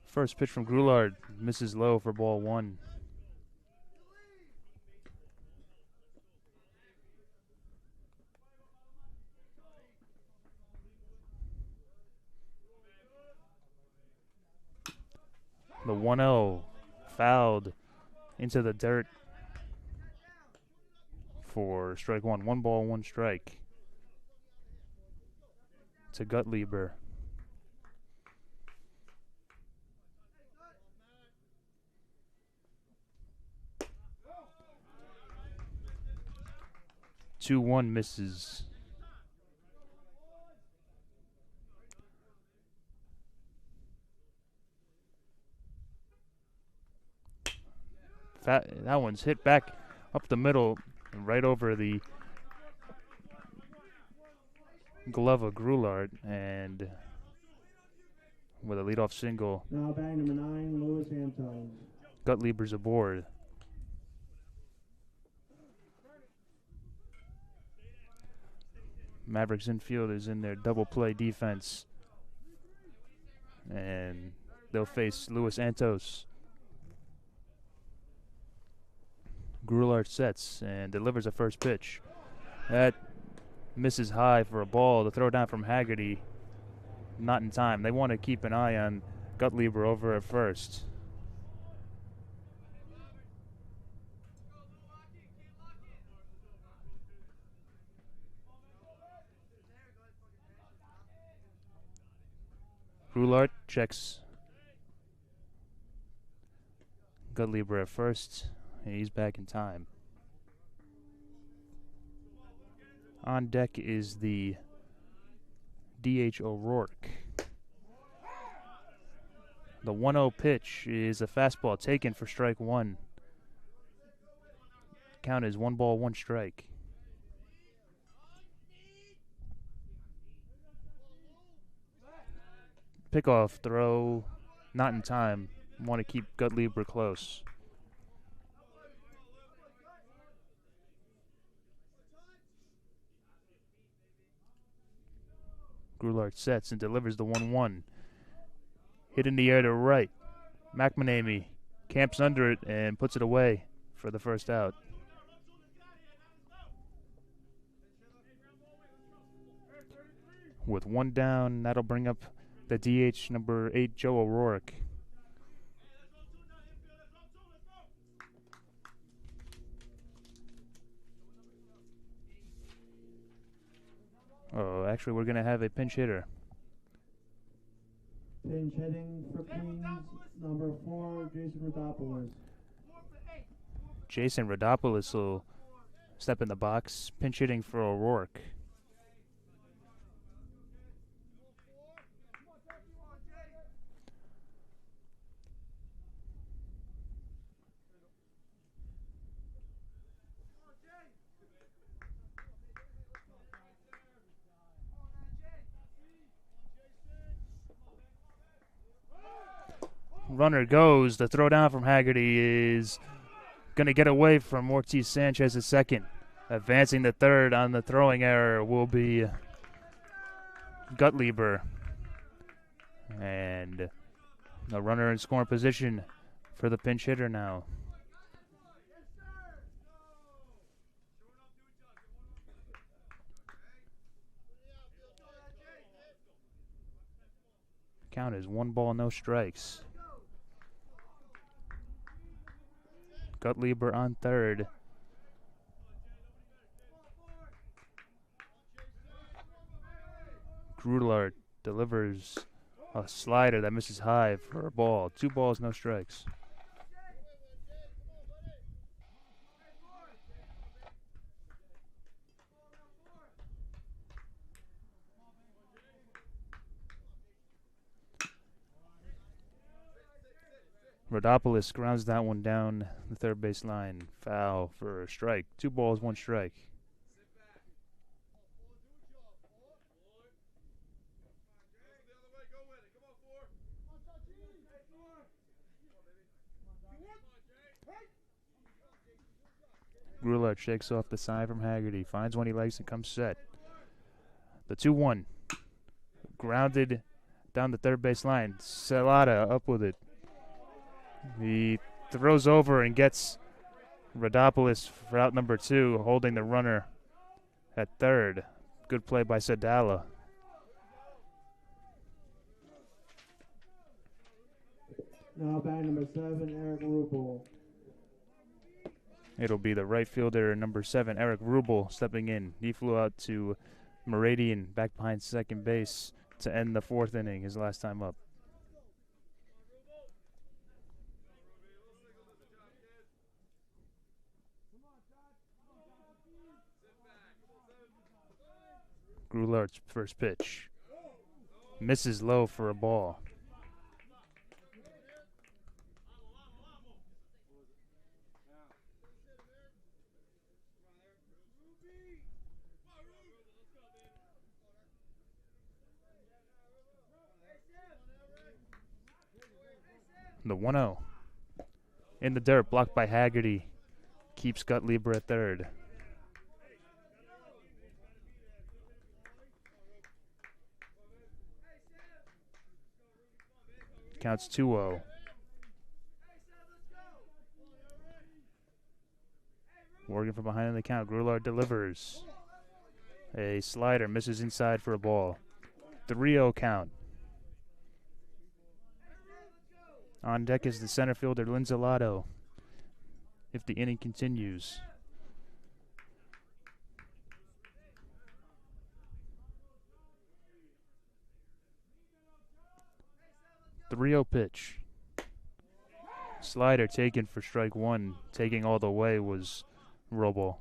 First pitch from Grulard misses low for ball 1. The 1-0 fouled into the dirt for strike one. 1 ball, 1 strike to Gutlieber. Two one misses. That one's hit back up the middle and right over the glove of Grulart, and with a leadoff single, Now batting number 9, Louis Santos. Gutlieber's aboard. Mavericks infield is in their double play defense, and they'll face Luis Santos. Grulart sets and delivers a first pitch. That misses high for a ball. The throw down from Haggerty, not in time. They want to keep an eye on Gutlieber over at first. Grulart checks Gutlieber at first, and he's back in time. On deck is the DH O'Rourke. The 1-0 pitch is a fastball taken for strike one. Count is 1 ball, 1 strike. Pickoff throw, not in time. Want to keep Gutlieber close. Grulart sets and delivers the 1-1. Hit in the air to right. McManamy camps under it and puts it away for the first out. With 1 down, that'll bring up the DH number 8, Joe O'Rourke. Oh, actually, we're going to have a pinch hitter. Pinch hitting for Queens, number 4, Jason Rodopoulos. Jason Rodopoulos will step in the box, pinch hitting for O'Rourke. Runner goes. The throw down from Haggerty is going to get away from Ortiz Sanchez at second. Advancing to third on the throwing error will be Gutlieber. And a runner in scoring position for the pinch hitter now. Count is 1 ball, no strikes. Gutlieber on third. Grulart delivers a slider that misses high for a ball. 2 balls, no strikes. Rodopoulos grounds that one down the third base line. Foul for a strike. 2 balls, 1 strike. Grulart shakes off the sign from Haggerty. Finds one he likes and comes set. The 2-1. Grounded down the third base line. Celada up with it. He throws over and gets Rodopoulos for out number 2, holding the runner at third. Good play by Sadala. Now batting number 7, Eric Rupel. It'll be the right fielder, number 7, Eric Rubel, stepping in. He flew out to Meridian, back behind second base to end the 4th inning, his last time up. Groulart's first pitch. Misses low for a ball. The 1-0. In the dirt, blocked by Haggerty. Keeps Gutlieber at third. Counts 2-0. Working from behind in the count. Groulart delivers. A slider misses inside for a ball. 3-0 count. On deck is the center fielder, Linzolato, if the inning continues. The 3-0 pitch. Slider taken for strike 1. Taking all the way was Robo.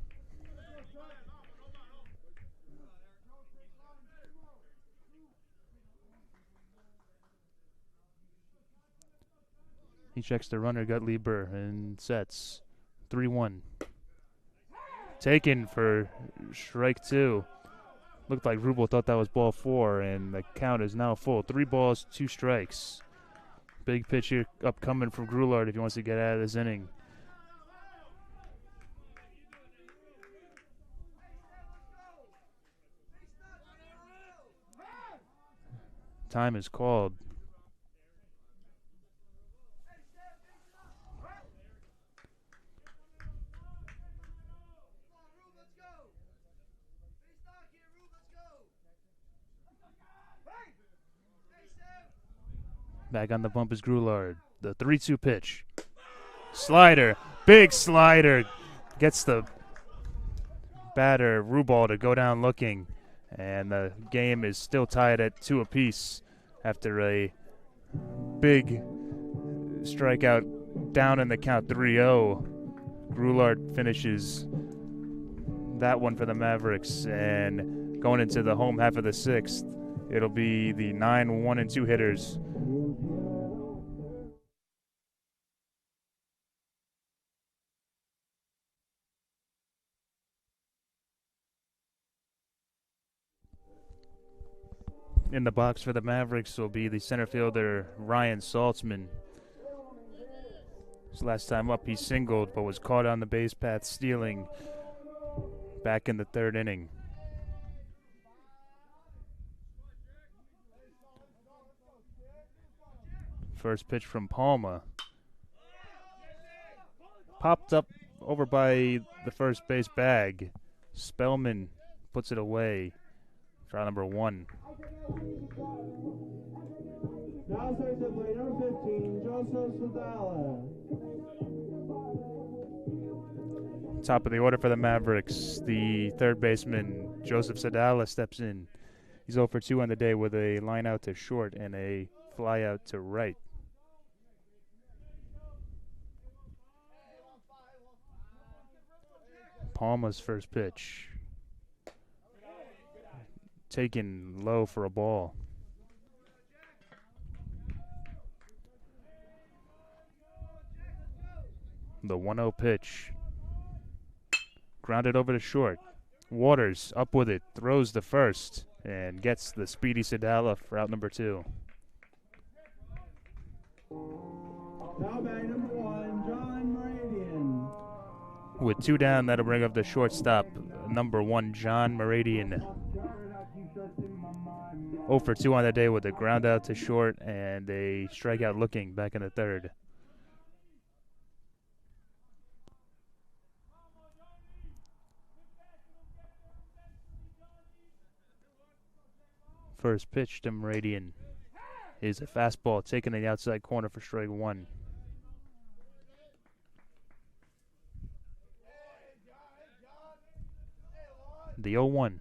He checks the runner, Gutlieber, and sets. 3-1. Taken for strike 2. Looked like Rubel thought that was ball 4, and the count is now full. 3 balls, 2 strikes. Big pitch here upcoming from Groulart if he wants to get out of this inning. Time is called. Back on the bump is Groulart. The 3-2 pitch. Slider. Big slider. Gets the batter, Rubal, to go down looking. And the game is still tied at 2 apiece after a big strikeout down in the count, 3-0. Groulart finishes that one for the Mavericks. And going into the home half of the 6th, it'll be the 9 1-2 hitters. In the box for the Mavericks will be the center fielder, Ryan Saltzman. His last time up, he singled, but was caught on the base path stealing back in the 3rd inning. First pitch from Palma. Popped up over by the first base bag. Spellman puts it away. Try number 1. Now starts to play number 15, Joseph Sadala. Top of the order for the Mavericks. The 3rd baseman, Joseph Sadala, steps in. He's 0 for 2 on the day with a line out to short and a fly out to right. Palma's first pitch. Taken low for a ball. The 1-0 pitch. Grounded over to short. Waters up with it. Throws the first. And gets the speedy Sadala for out number 2. Now batting number 1, John Meridian. With 2 down, that'll bring up the shortstop, number 1, John Meridian. 0 for 2 on the day with a ground out to short and a strikeout looking back in the 3rd. First pitch to Meridian is a fastball taken in the outside corner for strike 1. The 0-1.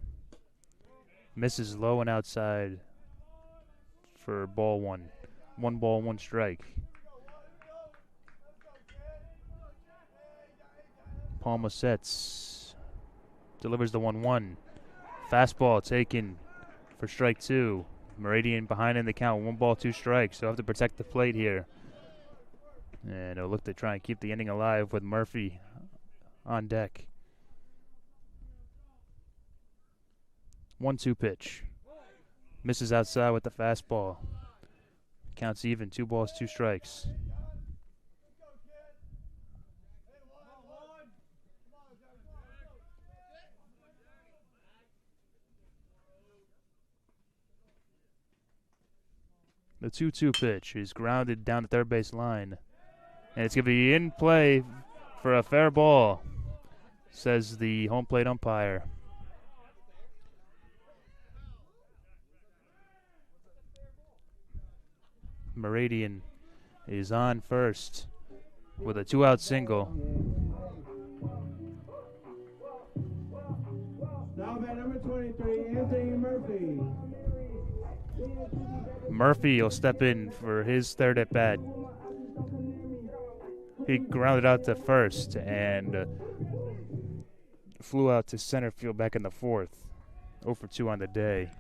Misses low and outside for ball one. 1 ball, 1 strike. Palma sets. Delivers the 1-1. Fastball taken for strike 2. Meridian behind in the count. 1 ball, 2 strikes. So have to protect the plate here. And it'll look to try and keep the inning alive with Murphy on deck. 1-2 pitch. Misses outside with the fastball. Counts even. 2 balls, 2 strikes. The 2-2 pitch is grounded down the third base line. And it's going to be in play for a fair ball, says the home plate umpire. Meridian is on first with a 2-out single. Now bat number 23, Anthony Murphy. Murphy will step in for his third at bat. He grounded out to first and flew out to center field back in the 4th. 0 for 2 on the day.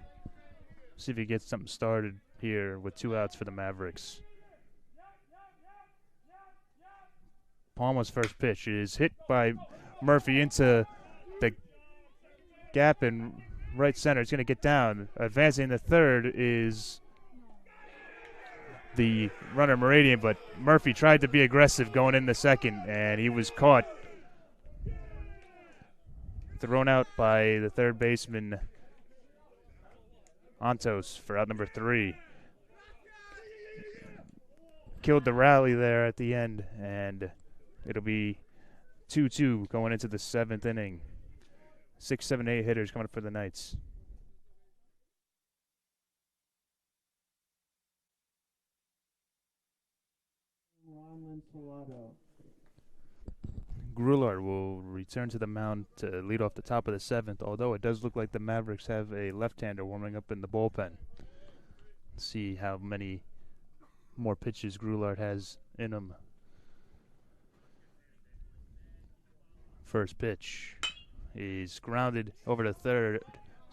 See if he gets something started here with 2 outs for the Mavericks. Palma's first pitch is hit by Murphy into the gap in right center. It's going to get down. Advancing the third is the runner Meridian, but Murphy tried to be aggressive going in the second, and he was caught. Thrown out by the third baseman, Antos, for out number 3. Killed the rally there at the end, and it'll be 2-2 going into the 7th inning. 6, 7, 8 hitters coming up for the Knights. Grulard will return to the mound to lead off the top of the 7th, although it does look like the Mavericks have a left-hander warming up in the bullpen. Let's see how many more pitches Grulard has in him. First pitch is grounded over to third.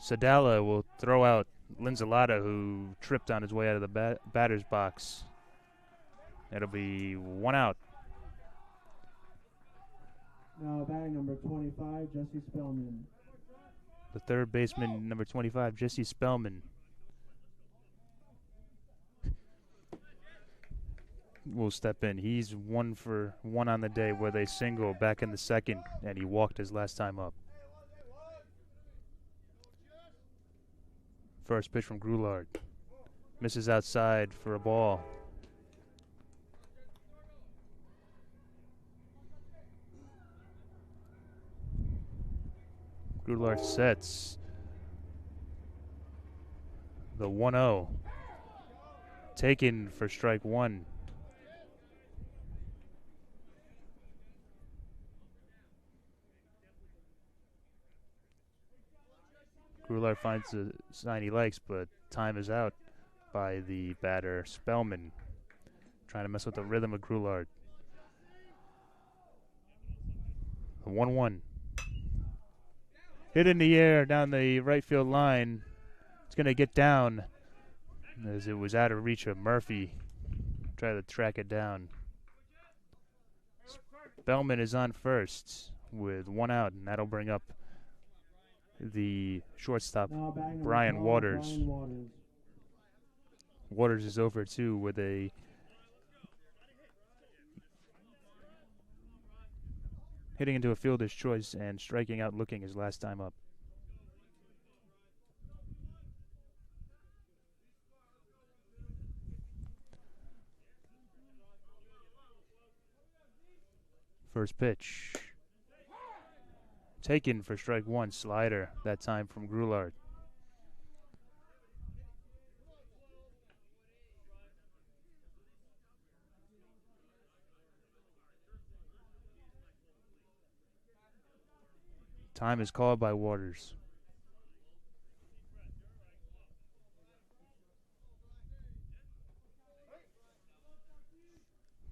Sadala will throw out Linzolata, who tripped on his way out of the batter's box. It'll be 1 out. Now batting number 25, Jesse Spellman. The third baseman, number 25, Jesse Spellman, will step in. He's 1 for 1 on the day with a single back in the 2nd, and he walked his last time up. First pitch from Grulard. Misses outside for a ball. Grulard sets. The 1-0. Taken for strike 1. Grulard finds a sign he likes, but time is out by the batter, Spellman, trying to mess with the rhythm of Grulard. The 1-1. Hit in the air down the right field line. It's going to get down as it was out of reach of Murphy. Try to track it down. Spellman is on first with 1 out, and that'll bring up the shortstop, Brian Waters. Waters is over 2 with a hitting into a fielder's choice and striking out looking his last time up. First pitch. Taken for strike 1, slider, that time from Grulard. Time is called by Waters.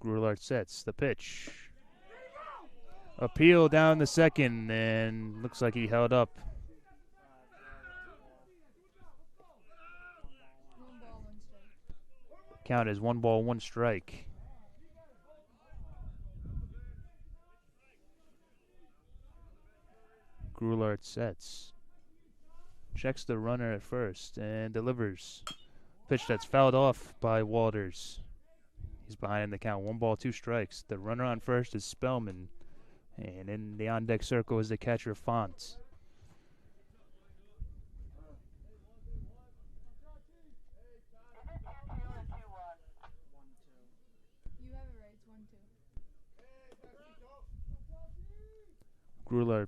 Grulard sets the pitch. Appeal down the second, and looks like he held up. 1 ball, 1 strike. Count is 1 ball, 1 strike. Grulard sets. Checks the runner at first and delivers. Pitch that's fouled off by Walters. He's behind in the count. 1 ball, 2 strikes. The runner on first is Spellman. And in the on-deck circle is the catcher, Font. You have it right. It's 1-2. Grulard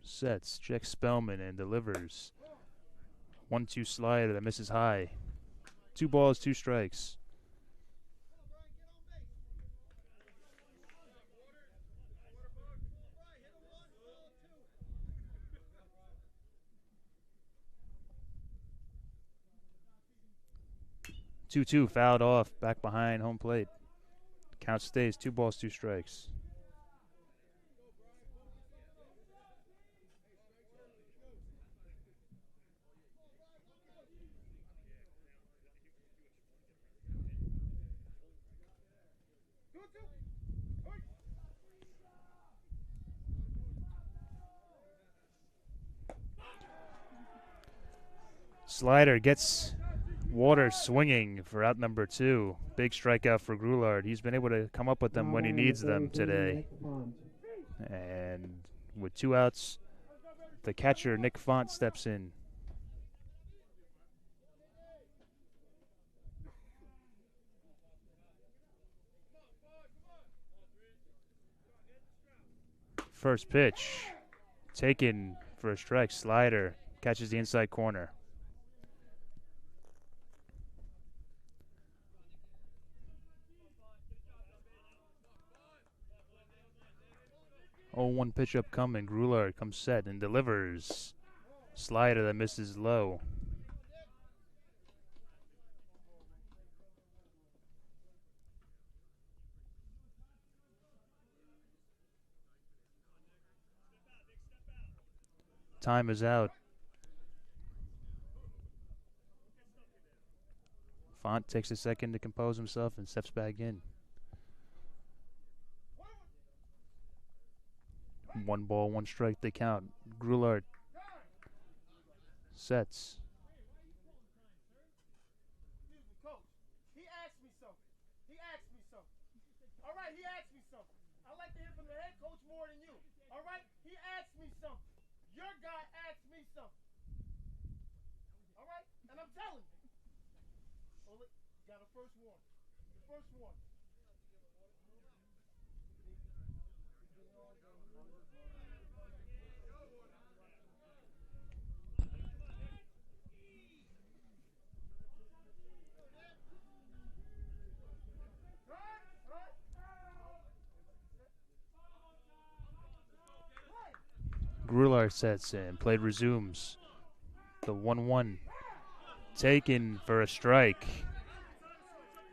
sets, checks Spellman, and delivers. 1-2 slider that misses high. 2 balls, 2 strikes. Two fouled off, back behind home plate. Count stays 2 balls, 2 strikes. Slider gets Waters swinging for out number 2. Big strikeout for Grulard. He's been able to come up with them when he needs them today. And with 2 outs, the catcher, Nick Font, steps in. First pitch, taken for a strike. Slider catches the inside corner. 0-1 pitch upcoming. Grulard comes set and delivers. Slider that misses low. Time is out. Font takes a second to compose himself and steps back in. 1 ball, 1 strike, they count. Grulard sets. Coach, he asked me something. All right, he asked me something. I like to hear from the head coach more than you. All right, he asked me something. Your guy asked me something. All right, and I'm telling you. Hold it. Got a first one. The first one. Grulard sets in. Play resumes. The 1-1 taken for a strike.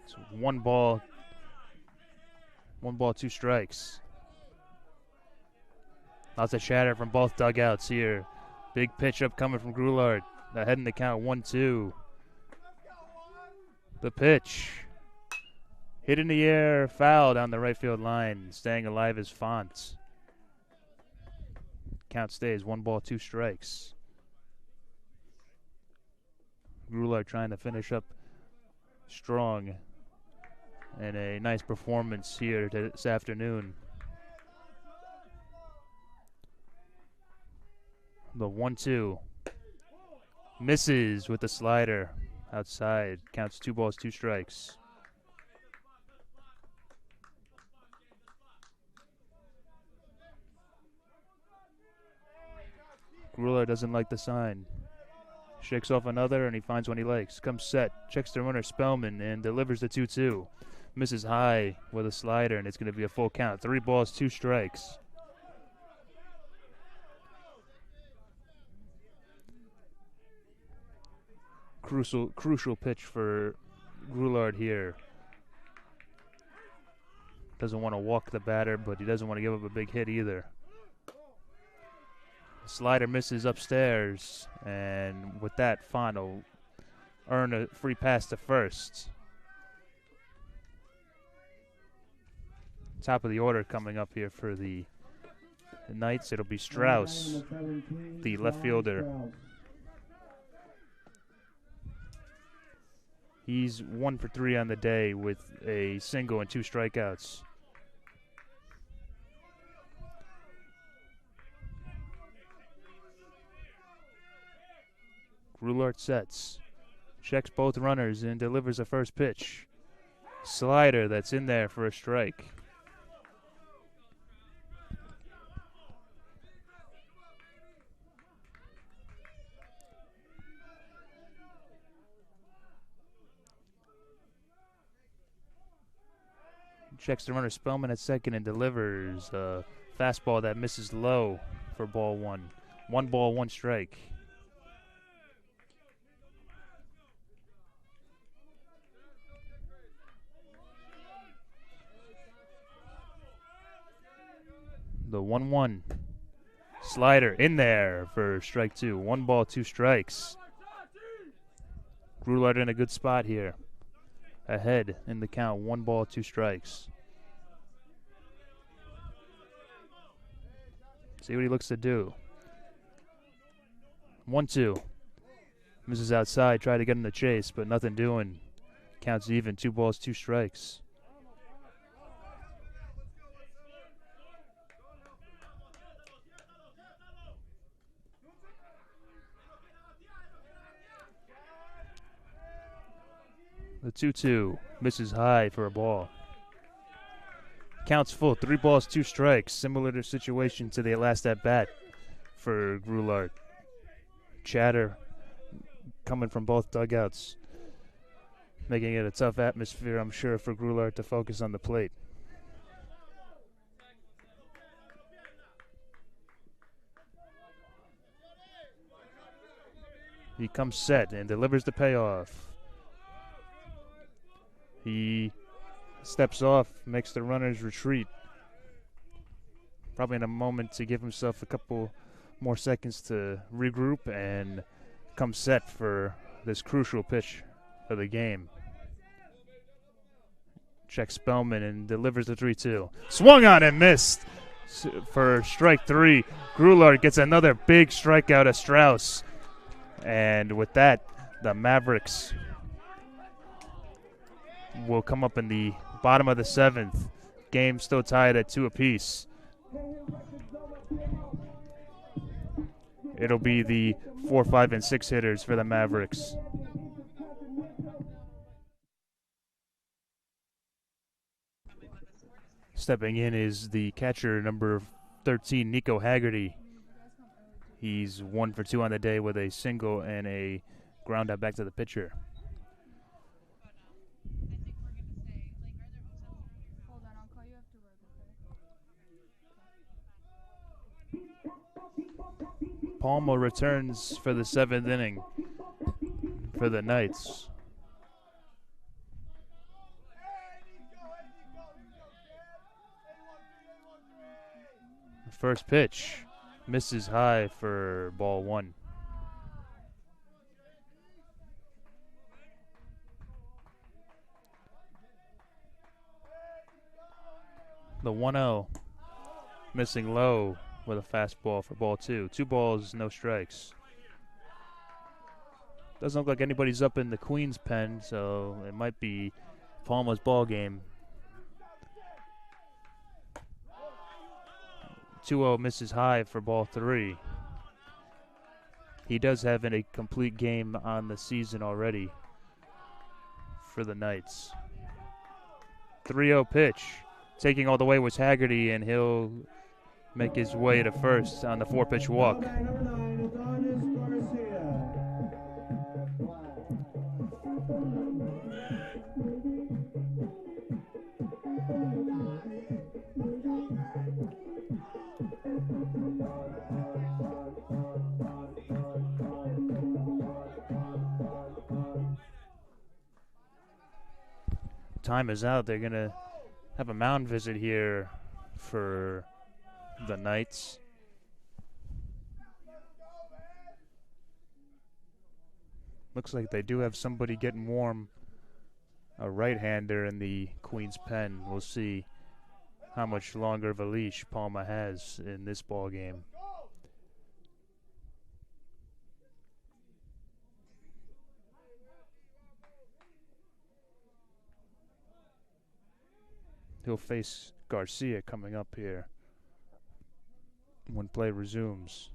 It's 1 ball, 2 strikes. Lots of chatter from both dugouts here. Big pitch up coming from Grulard. Ahead in the count, 1-2. The pitch. Hit in the air, foul down the right field line. Staying alive is Font. Count stays 1 ball, 2 strikes. Grulard trying to finish up strong. And a nice performance here this afternoon. The 1-2. Misses with the slider outside. Counts 2 balls, 2 strikes. Grulard doesn't like the sign. Shakes off another, and he finds one he likes. Comes set, checks the runner Spellman, and delivers the 2-2. Misses high with a slider, and it's going to be a full count. 3 balls, 2 strikes. Crucial pitch for Grulard here. Doesn't want to walk the batter, but he doesn't want to give up a big hit either. Slider misses upstairs, and with that, Font will earn a free pass to first. Top of the order coming up here for the Knights. It'll be Strauss, the left fielder. He's 1 for 3 on the day with a single and 2 strikeouts. Grulart sets, checks both runners, and delivers a first pitch. Slider that's in there for a strike. Checks the runner Spellman at second and delivers a fastball that misses low for ball 1. 1 ball, 1 strike. The 1-1. Slider in there for strike 2. 1 ball, 2 strikes. Grulart in a good spot here. Ahead in the count. 1 ball, 2 strikes. See what he looks to do. 1-2. Misses outside. Tried to get him to chase, but nothing doing. Counts even. 2 balls, 2 strikes. The 2-2 misses high for a ball. Counts full, 3 balls, 2 strikes. Similar to situation to the last at bat for Grulart. Chatter coming from both dugouts, making it a tough atmosphere, I'm sure, for Grulart to focus on the plate. He comes set and delivers the payoff. He steps off, makes the runners retreat. Probably in a moment to give himself a couple more seconds to regroup and come set for this crucial pitch of the game. Checks Spellman and delivers the 3-2. Swung on and missed for strike 3. Grulart gets another big strikeout of Strauss. And with that, the Mavericks will come up in the bottom of the 7th. Game still tied at 2 apiece. It'll be the 4, 5, and 6 hitters for the Mavericks. Stepping in is the catcher, number 13, Nico Haggerty. He's 1 for 2 on the day with a single and a ground out back to the pitcher. Palma returns for the 7th inning for the Knights. First pitch misses high for ball 1. The 1-0 missing low with a fastball for ball 2. 2 balls, no strikes. Doesn't look like anybody's up in the Queen's pen, so it might be Palma's ball game. 2-0 misses high for ball 3. He does have a complete game on the season already for the Knights. 3-0 pitch. Taking all the way was Haggerty, and he'll make his way to first on the 4-pitch walk. Time is out. They're going to have a mound visit here for the Knights. Looks like they do have somebody getting warm. A right-hander in the Queen's pen. We'll see how much longer of a leash Palma has in this ball game. He'll face Garcia coming up here when play resumes.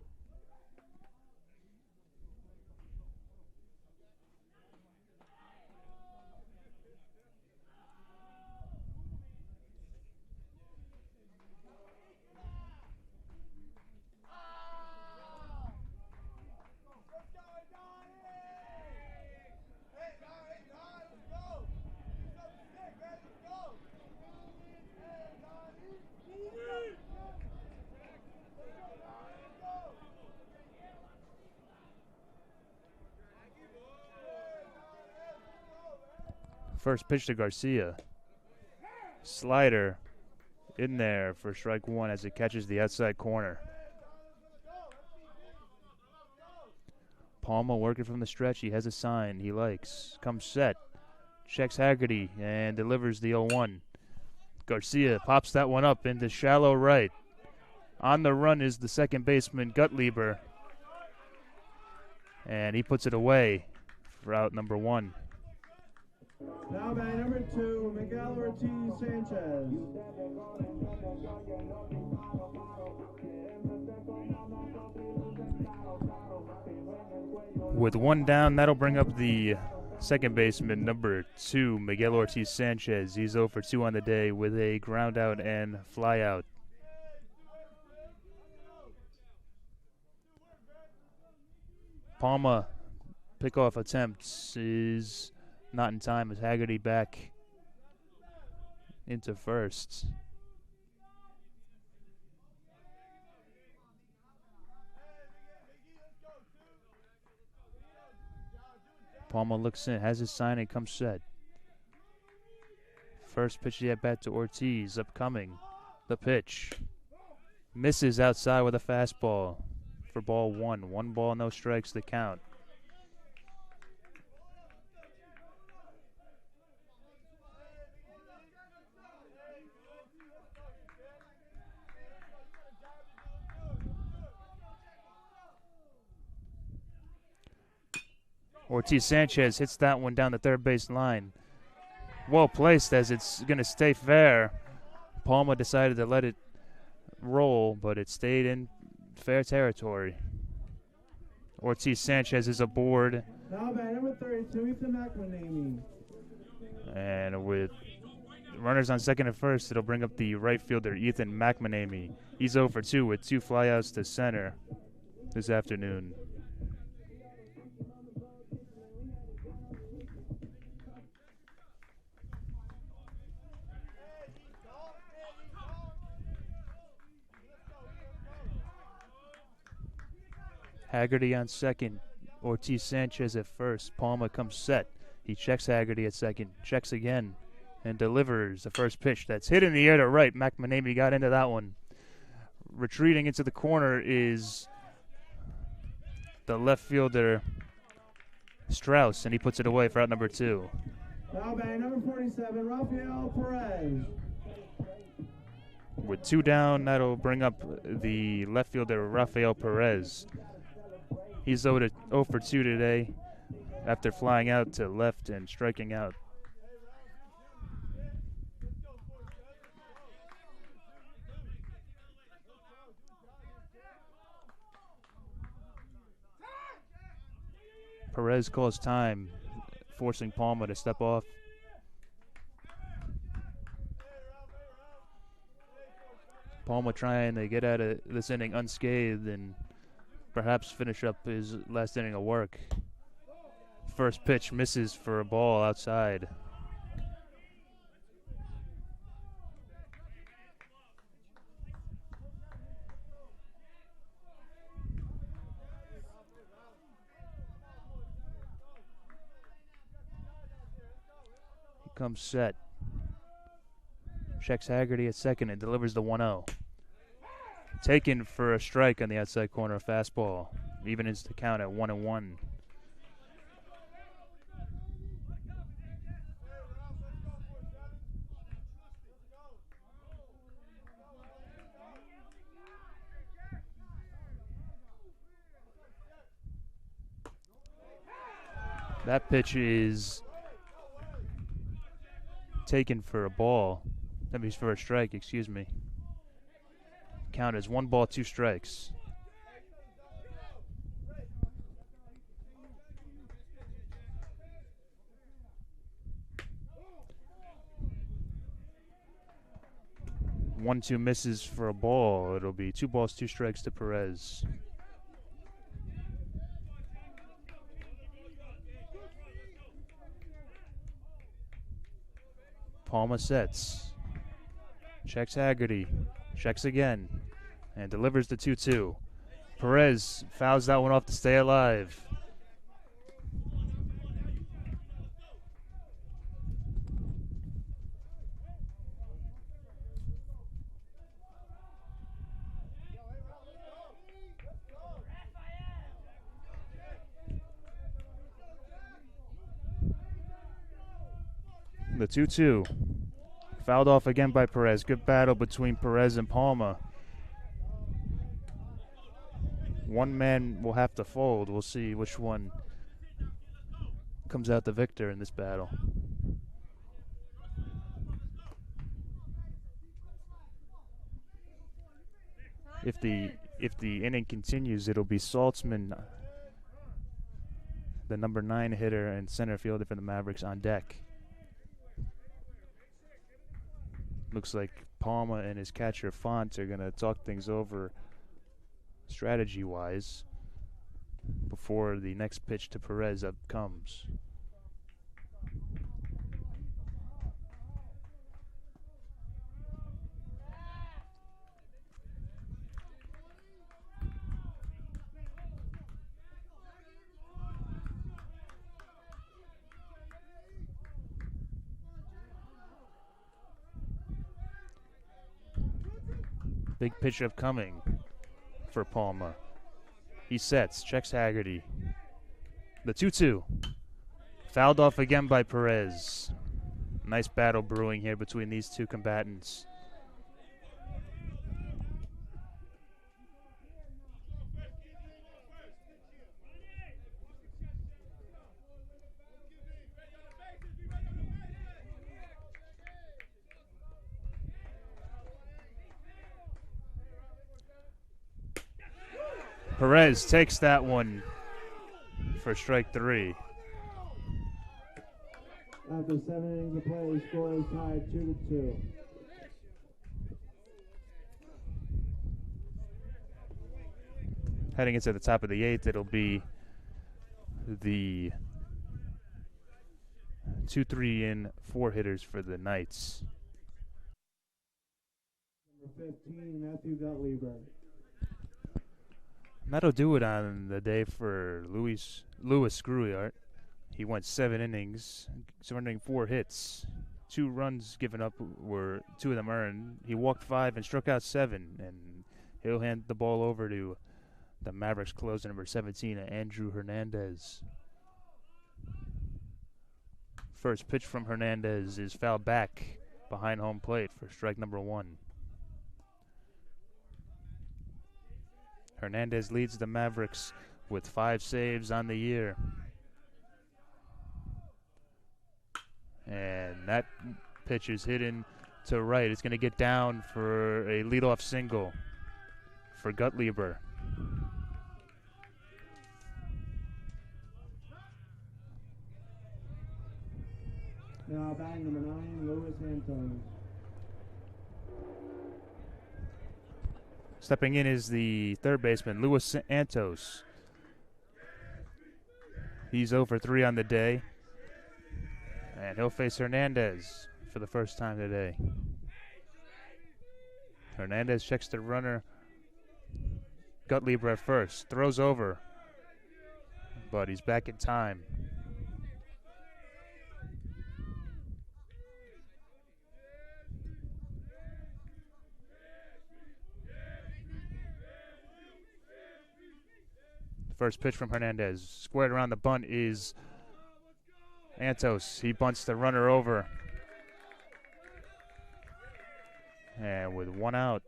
First pitch to Garcia. Slider in there for strike one as it catches the outside corner. Palma working from the stretch. He has a sign he likes. Comes set. Checks Haggerty and delivers the 0-1. Garcia pops that one up into shallow right. On the run is the second baseman, Gutlieber. And he puts it away for out number one. Now by number 2, Miguel Ortiz Sanchez. With one down, that'll bring up the second baseman, number 2, Miguel Ortiz Sanchez. He's 0 for 2 on the day with a ground out and fly out. Palma pickoff attempts is not in time as Haggerty back into first. Palma looks in, has his sign, and comes set. First pitch at bat to Ortiz, upcoming. The pitch. Misses outside with a fastball for ball one. 1 ball, no strikes, the count. Ortiz Sanchez hits that one down the third base line. Well placed as it's going to stay fair. Palma decided to let it roll, but it stayed in fair territory. Ortiz Sanchez is aboard. Now by number 32, Ethan McManamy. And with runners on second and first, it'll bring up the right fielder, Ethan McManamy. He's 0 for 2 with 2 flyouts to center this afternoon. Haggerty on second. Ortiz Sanchez at first. Palma comes set. He checks Haggerty at second. Checks again. And delivers the first pitch. That's hit in the air to right. McManamy got into that one. Retreating into the corner is the left fielder, Strauss, and he puts it away for out number 2. Now by number 47, Rafael Perez. With 2 down, that'll bring up the left fielder, Rafael Perez. He's 0 for 2 today after flying out to left and striking out. Perez calls time, forcing Palma to step off. Palma trying to get out of this inning unscathed and perhaps finish up his last inning of work. First pitch misses for a ball outside. He comes set. Checks Haggerty at second and delivers the 1-0. Taken for a strike on the outside corner fastball. Evens the count at 1-1. That pitch is taken for a ball. That means for a strike, excuse me. Count as 1 ball, 2 strikes. One, 2 misses for a ball. It'll be 2 balls, 2 strikes to Perez. Palma sets. Checks Haggerty. Checks again. And delivers the 2-2. Perez fouls that one off to stay alive. The 2-2. Fouled off again by Perez. Good battle between Perez and Palma. One man will have to fold. We'll see which one comes out the victor in this battle. If the inning continues, it'll be Saltzman, the number 9 hitter and center fielder for the Mavericks, on deck. Looks like Palma and his catcher Font are going to talk things over strategy-wise before the next pitch to Perez up comes. Big pitch upcoming for Palma. He sets, checks Haggerty. The 2-2. Fouled off again by Perez. Nice battle brewing here between these two combatants. Perez takes that one for strike 3. After 7 innings of play, score is tied 2-2. Heading into the top of the 8th, it'll be the 2, 3, and 4 hitters for the Knights. Number 15, Matthew Gottlieb. That'll do it on the day for Louis Screwiart. He went 7 innings, surrendering 4 hits. 2 runs given up were 2 of them earned. He walked 5 and struck out 7, and he'll hand the ball over to the Mavericks closer, number 17, Andrew Hernandez. First pitch from Hernandez is fouled back behind home plate for strike number 1. Hernandez leads the Mavericks with 5 saves on the year. And that pitch is hidden to right. It's going to get down for a leadoff single for Guttlieber. Now batting number 9, Louis Anton. Stepping in is the third baseman, Luis Santos. He's 0 for 3 on the day. And he'll face Hernandez for the first time today. Hernandez checks the runner. Guttlieber at first. Throws over. But he's back in time. First pitch from Hernandez. Squared around the bunt is Antos. He bunts the runner over. And with one out.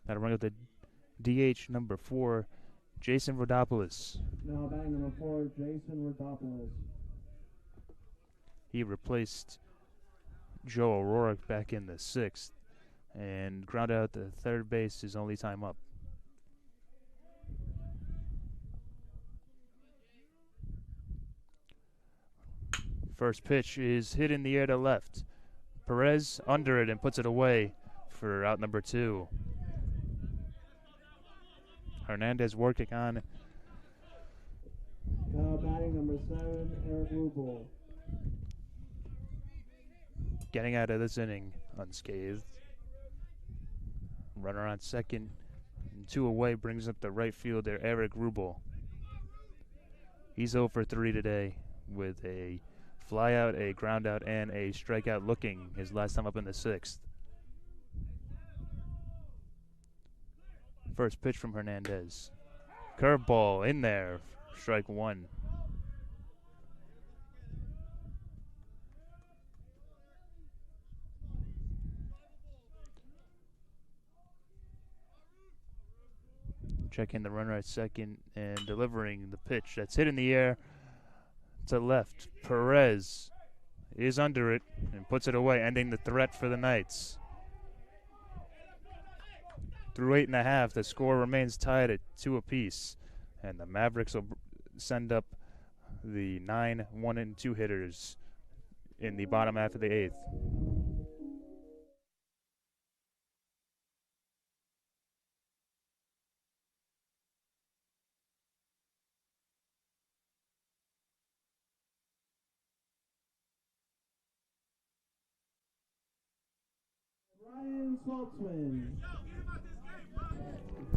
That'll bring up the DH number 4, Jason Rodopoulos. Now batting number 4, Jason Rodopoulos. He replaced Joe O'Rourke back in the 6th and grounded out to third base his only time up. First pitch is hit in the air to left. Perez under it and puts it away for out number 2. Hernandez working on. Now batting number 7, Eric Rubel. Getting out of this inning unscathed. Runner on second. And 2 away brings up the right fielder, Eric Rubel. He's 0 for 3 today with a flyout, a groundout, and a strikeout looking his last time up in the 6th. First pitch from Hernandez. Curveball in there, strike 1. Checking the runner at second and delivering the pitch that's hit in the air to left. Perez is under it and puts it away, ending the threat for the Knights. Through 8.5, the score remains tied at 2 apiece, and the Mavericks will send up the 9 1 and 2 hitters in the bottom half of the 8th. Ryan Saltzman.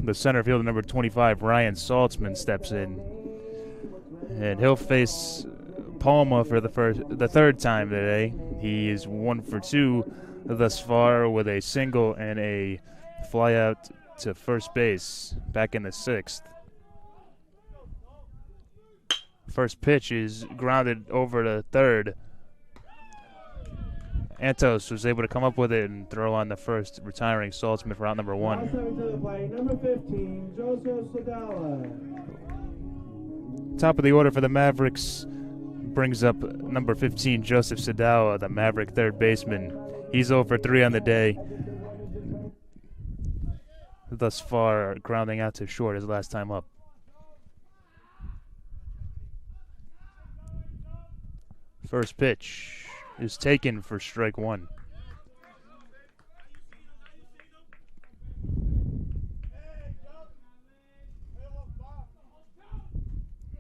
The center fielder, number 25, Ryan Saltzman, steps in, and he'll face Palma for the third time today. He is 1 for 2 thus far with a single and a flyout to first base back in the 6th. First pitch is grounded over to third. Antos was able to come up with it and throw on the first, retiring Saltzman for out number 1. Now stepping to the plate, number 15, Joseph Sadala. Top of the order for the Mavericks brings up number 15, Joseph Sadawa, the Maverick third baseman. He's 0 for 3 on the day. Thus far, grounding out to short his last time up. First pitch is taken for strike 1.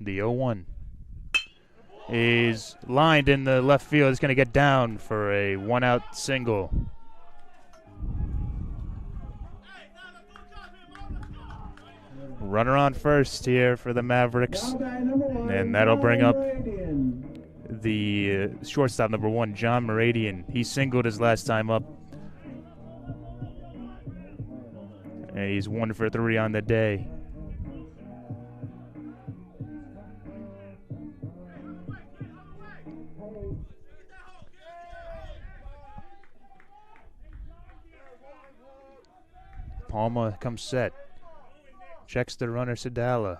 The 0-1 is lined in the left field. It's going to get down for a 1-out single. Runner on first here for the Mavericks, and that'll bring up the shortstop, number 1, John Meridian. He singled his last time up, and he's 1 for 3 on the day. Palma comes set. Checks the runner, Sadala.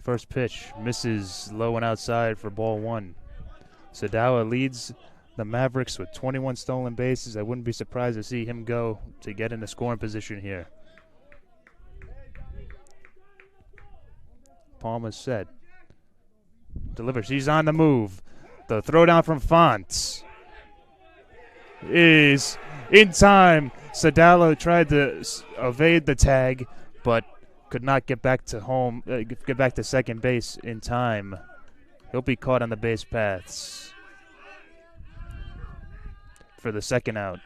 First pitch misses low and outside for ball 1. Sadala leads the Mavericks with 21 stolen bases. I wouldn't be surprised to see him go to get in the scoring position here. Palma's set. Delivers. He's on the move. The throwdown from Fonts is in time. Sadala tried to evade the tag, but could not get back to home, get back to second base in time. He'll be caught on the base paths for the second out.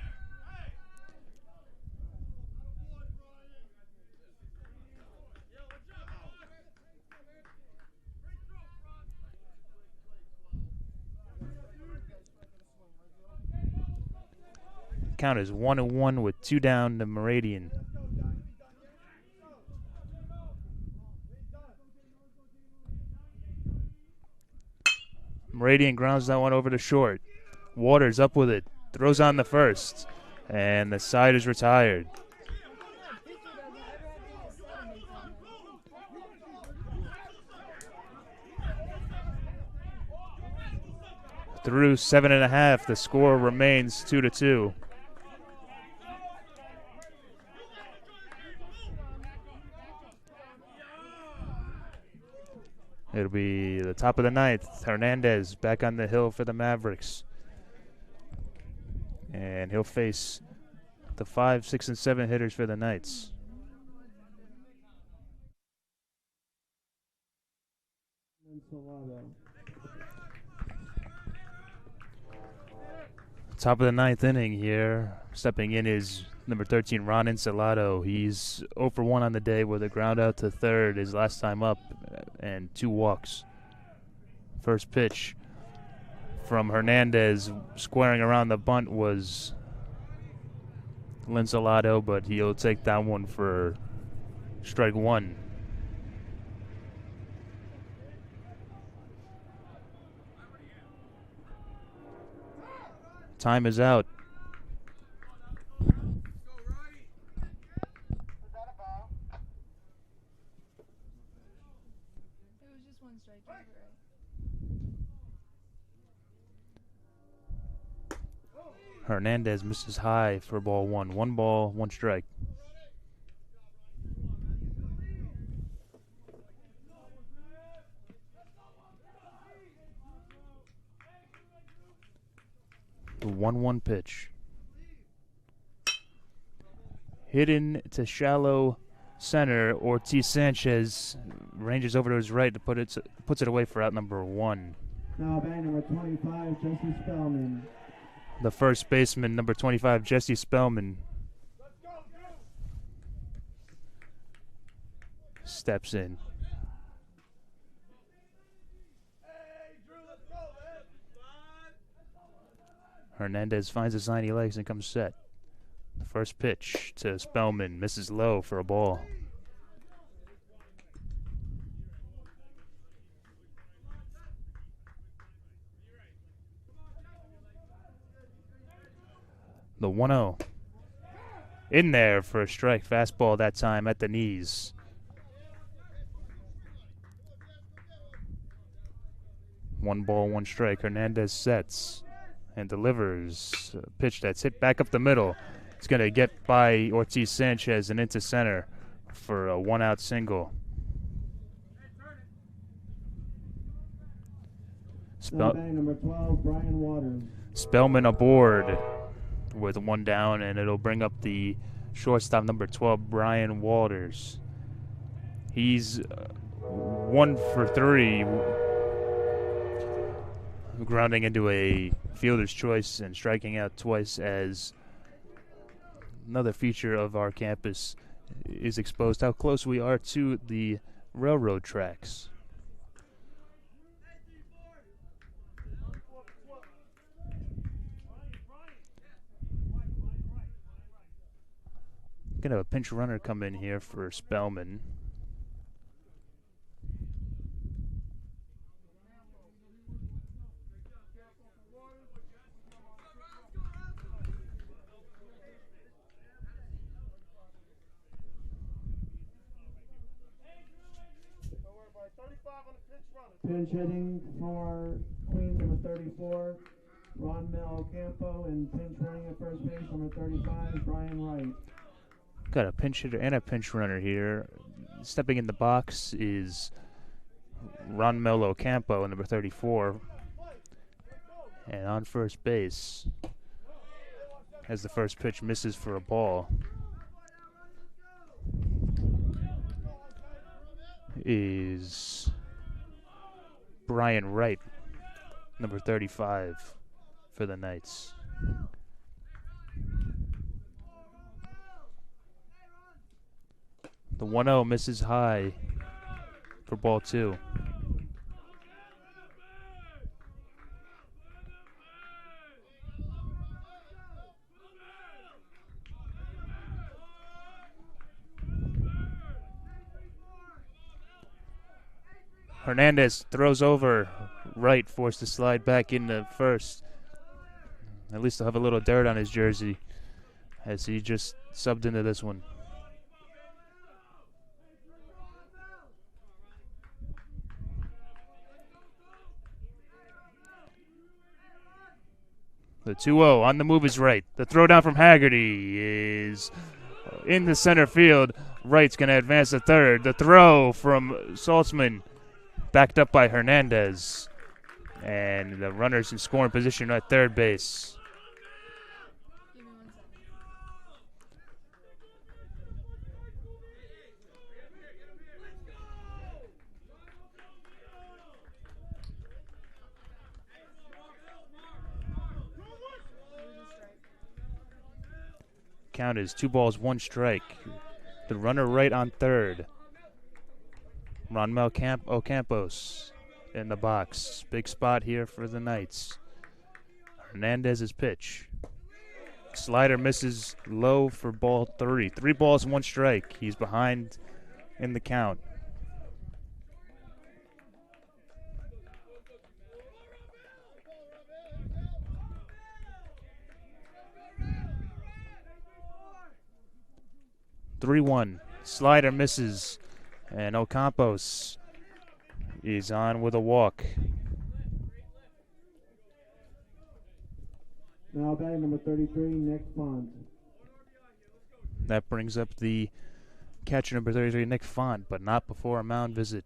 count is 1-1 with 2 down to Meridian. Meridian grounds that one over to short. Waters up with it. Throws on the first. And the side is retired. Through 7.5, the score remains 2-2. It'll be the top of the ninth. Hernandez back on the hill for the Mavericks. And he'll face the 5, 6, and 7 hitters for the Knights. Top of the ninth inning here. Stepping in is number 13, Ron Ensalado. He's 0 for 1 on the day with a ground out to third his last time up and 2 walks. First pitch from Hernandez squaring around the bunt was Ensalado, but he'll take that one for strike 1. Time is out. It was just 1 strike, you were right. Hernandez misses high for ball 1. 1 ball, 1 strike. The 1-1 pitch. Hidden to shallow center. Ortiz Sanchez ranges over to his right to puts it away for out number 1. Now batting number 25, Jesse Spellman. The first baseman, number 25, Jesse Spellman, steps in. Hernandez finds a sign he likes and comes set. The first pitch to Spellman misses low for a ball. The 1-0. In there for a strike. Fastball that time at the knees. One ball, 1 strike. Hernandez sets and delivers a pitch that's hit back up the middle. It's going to get by Ortiz Sanchez and into center for a 1-out single. Number 12, Brian Waters. Spellman aboard with 1 down, and it'll bring up the shortstop, number 12, Brian Waters. He's 1 for 3, grounding into a fielder's choice and striking out twice as another feature of our campus is exposed how close we are to the railroad tracks. Gonna have a pinch runner come in here for Spellman. Pinch hitting for Queens, number 34, Ron Mel Campo, and pinch running at first base, number 35, Brian Wright. Got a pinch hitter and a pinch runner here. Stepping in the box is Ron Melo Campo, number 34. And on first base, as the first pitch misses for a ball, is Brian Wright, number 35 for the Knights. The 1-0 misses high for ball 2. Hernandez throws over. Wright forced to slide back into first. At least he'll have a little dirt on his jersey as he just subbed into this one. The 2-0 on the move is Wright. The throw down from Haggerty is in the center field. Wright's going to advance to third. The throw from Saltzman, backed up by Hernandez. And the runners in scoring position at third base. Give me 1 second. Count is 2 balls, 1 strike. The runner right on third. Ronmel Ocampos in the box. Big spot here for the Knights. Hernandez's pitch. Slider misses low for ball 3. 3 balls, 1 strike. He's behind in the count. Three-one. Slider misses. And Ocampos is on with a walk. Now batting number 33, Nick Font. That brings up the catcher number 33, Nick Font, but not before a mound visit.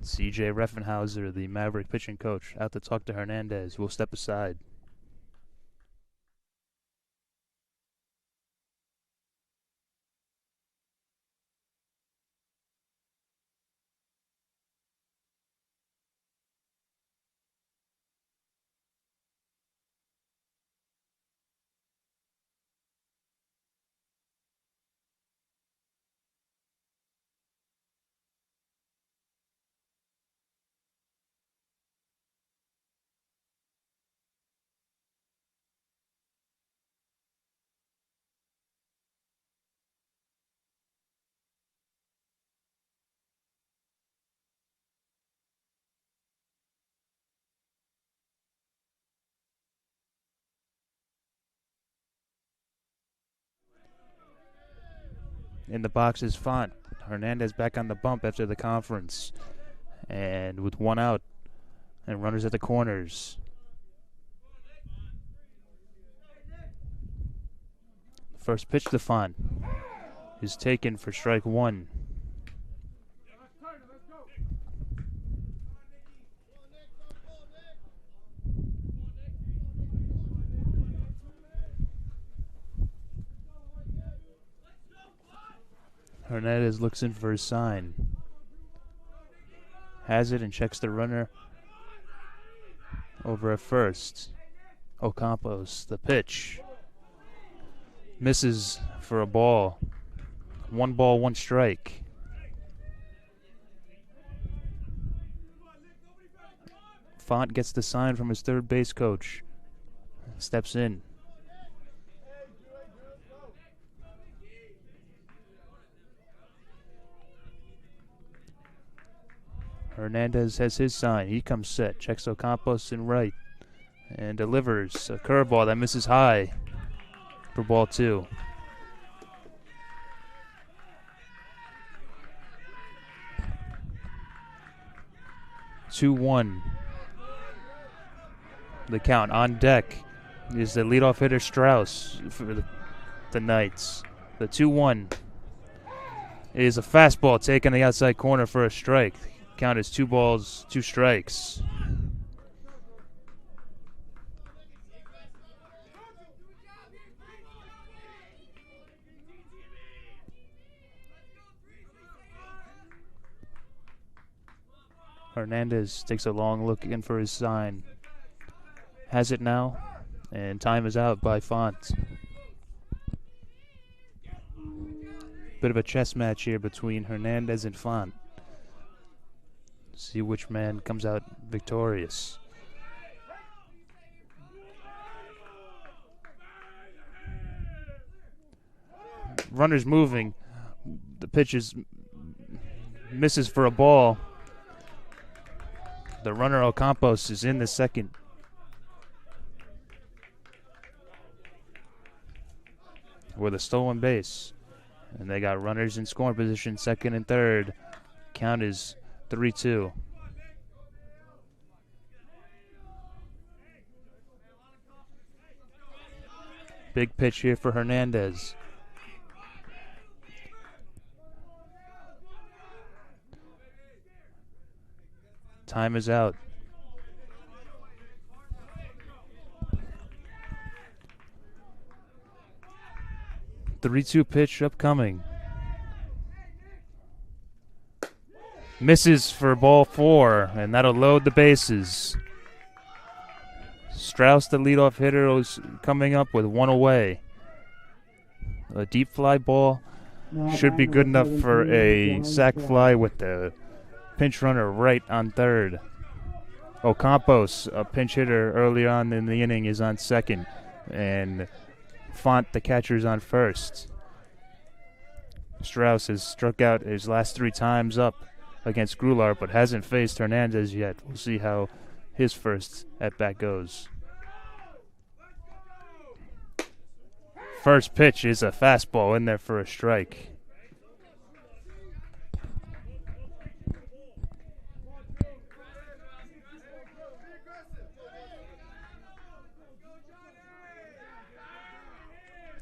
C.J. Reffenhauser, the Maverick pitching coach, out to talk to Hernandez, who will step aside. In the box is Font. Hernandez back on the bump after the conference. And with 1 out and runners at the corners. First pitch to Font is taken for strike 1. Hernandez looks in for his sign. Has it and checks the runner over at first. Ocampos, the pitch. Misses for a ball. 1 ball, 1 strike. Font gets the sign from his third base coach. Steps in. Hernandez has his sign. He comes set. Checks Ocampos in right. And delivers a curveball that misses high for ball 2. Two-one. The count. On deck is the leadoff hitter Strauss for the Knights. The 2-1 is a fastball taken the outside corner for a strike. Count is 2 balls, 2 strikes. Hernandez takes a long look in for his sign. Has it now, and time is out by Font. Bit of a chess match here between Hernandez and Font. See which man comes out victorious. Runner's moving. The pitch misses for a ball. The runner Ocampos is in the second. With a stolen base. And they got runners in scoring position, second and third. Count is 3-2. Big pitch here for Hernandez. Time is out. The 3-2 pitch upcoming. Misses for ball 4, and that'll load the bases. Strauss, the leadoff hitter, is coming up with one away. A deep fly ball should be good enough for a sac fly with the pinch runner right on third. Ocampos, a pinch hitter early on in the inning, is on second. And Font, the catcher, is on first. Strauss has struck out his last 3 times up against Grular, but hasn't faced Hernandez yet. We'll see how his first at-bat goes. First pitch is a fastball in there for a strike.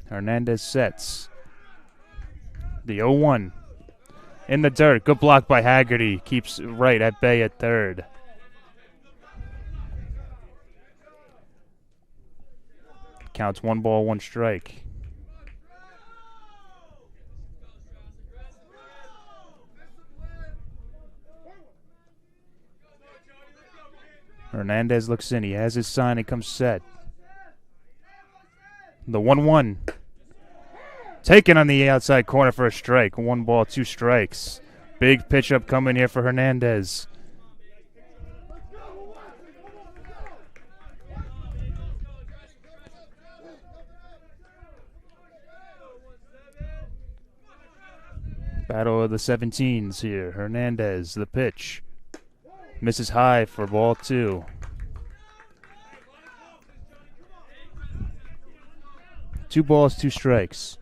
Hernandez sets. The 0-1. In the dirt. Good block by Haggerty. Keeps right at bay at third. Counts 1 ball, 1 strike. Hernandez looks in. He has his sign and comes set. The 1-1. Taken on the outside corner for a strike. 1 ball, 2 strikes. Big pitch up coming here for Hernandez. Battle of the 17s here. Hernandez, the pitch. Misses high for ball 2. Two balls, 2 strikes.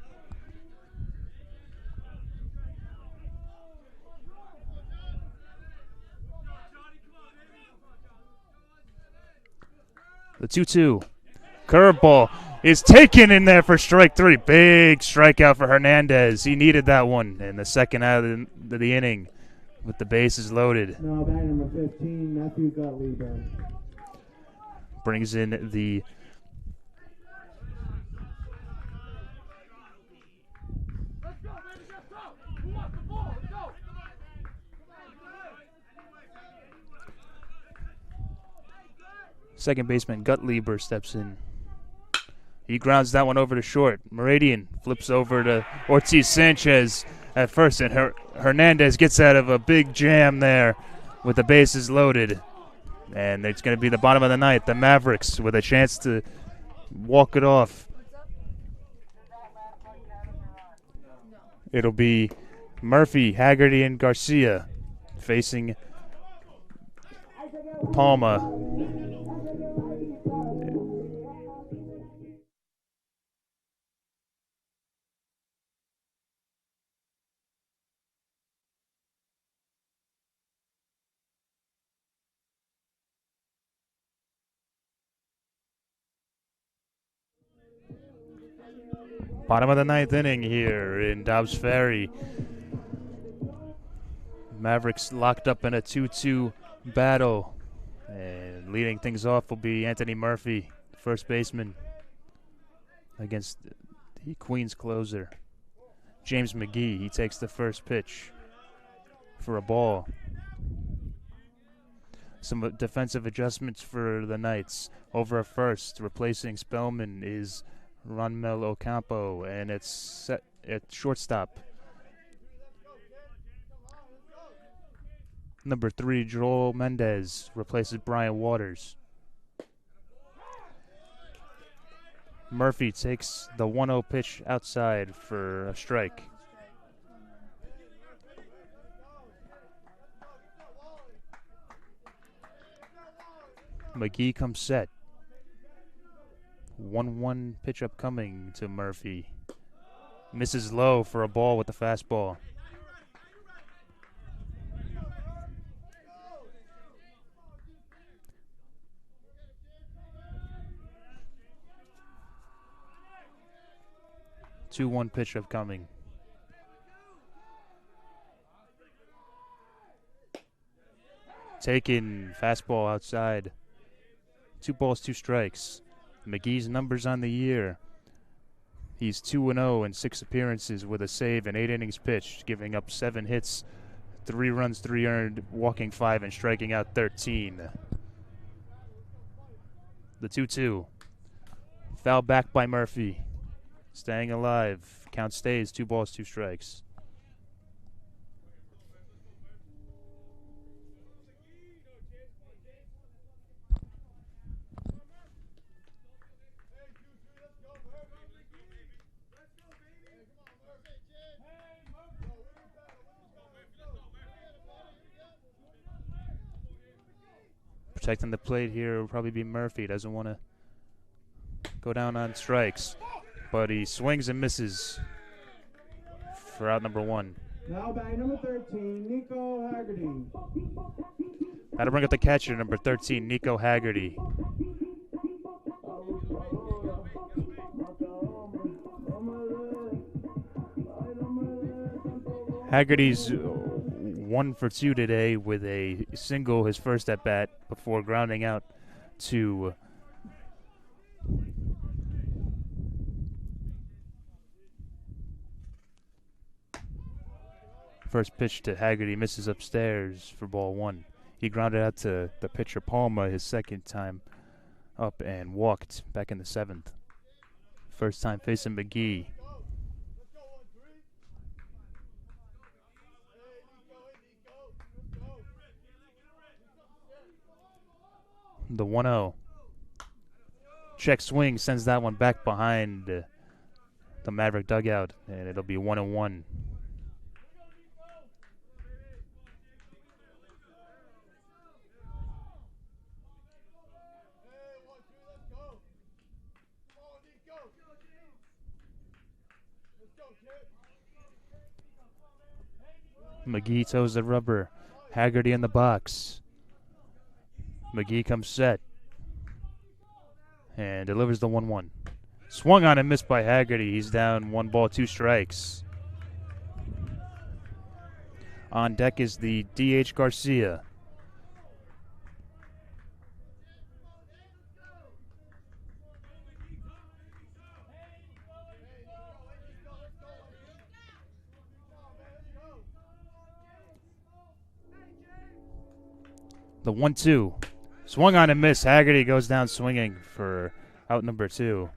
The 2-2. Curveball is taken in there for strike 3. Big strikeout for Hernandez. He needed that one in the second out of the inning with the bases loaded. Now batting number 15, Matthew Gottlieb. Brings in the second baseman. Gutlieber steps in. He grounds that one over to short. Meridian flips over to Ortiz Sanchez at first, and Hernandez gets out of a big jam there with the bases loaded. And it's going to be the bottom of the ninth. The Mavericks with a chance to walk it off. It'll be Murphy, Haggerty, and Garcia facing Palma. Bottom of the ninth inning here in Dobbs Ferry. Mavericks locked up in a 2-2 battle. And leading things off will be Anthony Murphy, first baseman, against the Queens closer, James McGee. He takes the first pitch for a ball. Some defensive adjustments for the Knights. Over at first, replacing Spellman is Ronmel Ocampo, and it's set at shortstop. Number 3, Joel Mendez replaces Brian Waters. Murphy takes the 1-0 pitch outside for a strike. McGee comes set. 1-1 pitch upcoming to Murphy. Misses low for a ball with the fastball. Two-one pitch upcoming. Taken, fastball outside. 2 balls, 2 strikes. McGee's numbers on the year. He's 2-0 in 6 appearances with a save and 8 innings pitched, giving up 7 hits, 3 runs, 3 earned, walking 5, and striking out 13. The 2-2. Foul back by Murphy. Staying alive. Count stays, 2 balls, 2 strikes. Protecting the plate here will probably be Murphy. Doesn't want to go down on strikes. But he swings and misses for out number 1. Now batting number 13, Nico Haggerty. That'll bring up the catcher, number 13, Nico Haggerty. Haggerty's 1 for 2 today with a single his first at bat before grounding out to first pitch to Haggerty, misses upstairs for ball 1. He grounded out to the pitcher Palma his second time up and walked back in the 7th. First time facing McGee. The 1-0. Check swing sends that one back behind the Maverick dugout, and it'll be 1-1. McGee toes the rubber. Haggerty in the box. McGee comes set and delivers the 1-1. Swung on and missed by Haggerty. He's down 1 ball, 2 strikes. On deck is the DH Garcia. The 1-2. Swung on and missed. Haggerty goes down swinging for out number 2.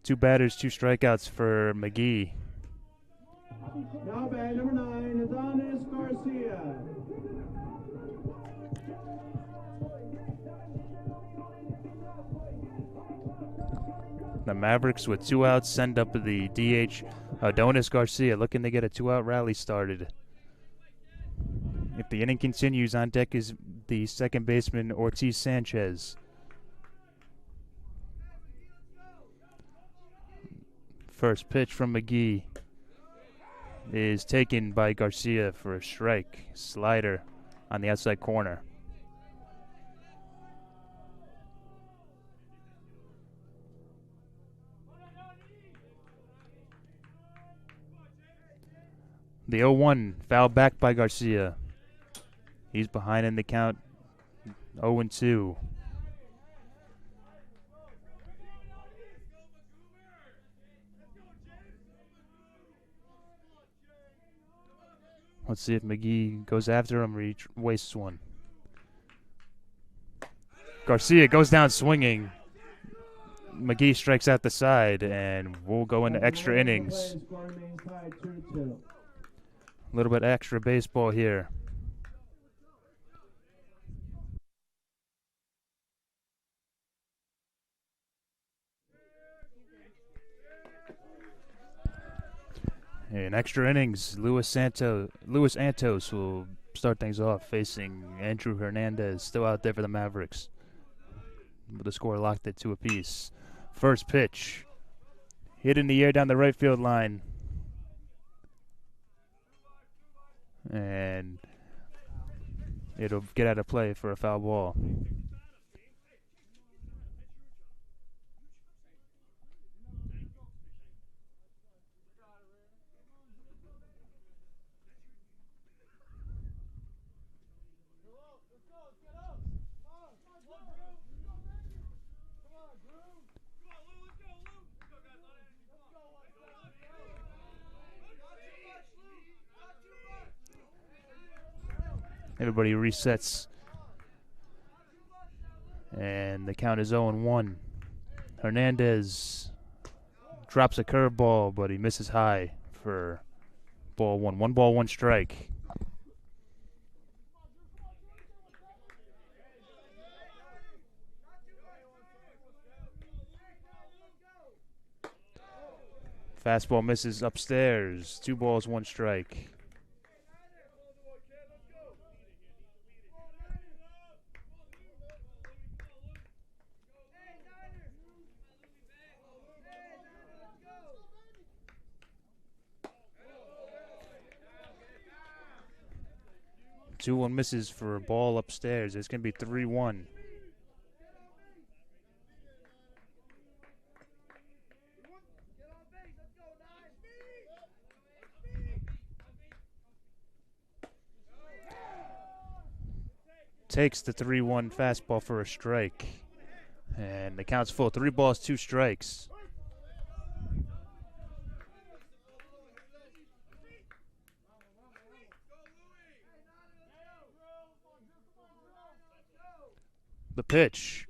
2 batters, 2 strikeouts for McGee. Now batting number 9, Adonis Garcia. The Mavericks with 2 outs send up the DH Adonis Garcia, looking to get a 2-out rally started. If the inning continues, on deck is the second baseman Ortiz Sanchez. First pitch from McGee is taken by Garcia for a strike. Slider on the outside corner. The 0-1 foul back by Garcia. He's behind in the count, 0-2. Let's see if McGee goes after him or he wastes one. Garcia goes down swinging. McGee strikes out the side, and we'll go into extra innings. A little bit extra baseball here. In extra innings, Luis Santos will start things off facing Andrew Hernandez, still out there for the Mavericks. But the score locked at 2 apiece. First pitch. Hit in the air down the right field line. And it'll get out of play for a foul ball. Everybody resets. And the count is 0-1. Hernandez drops a curveball, but he misses high for ball one. 1 ball, 1 strike. Fastball misses upstairs. 2 balls, 1 strike. Two one misses for a ball upstairs. It's going to be 3-1. Takes the 3-1 fastball for a strike. And the count's full. 3 balls, 2 strikes. The pitch.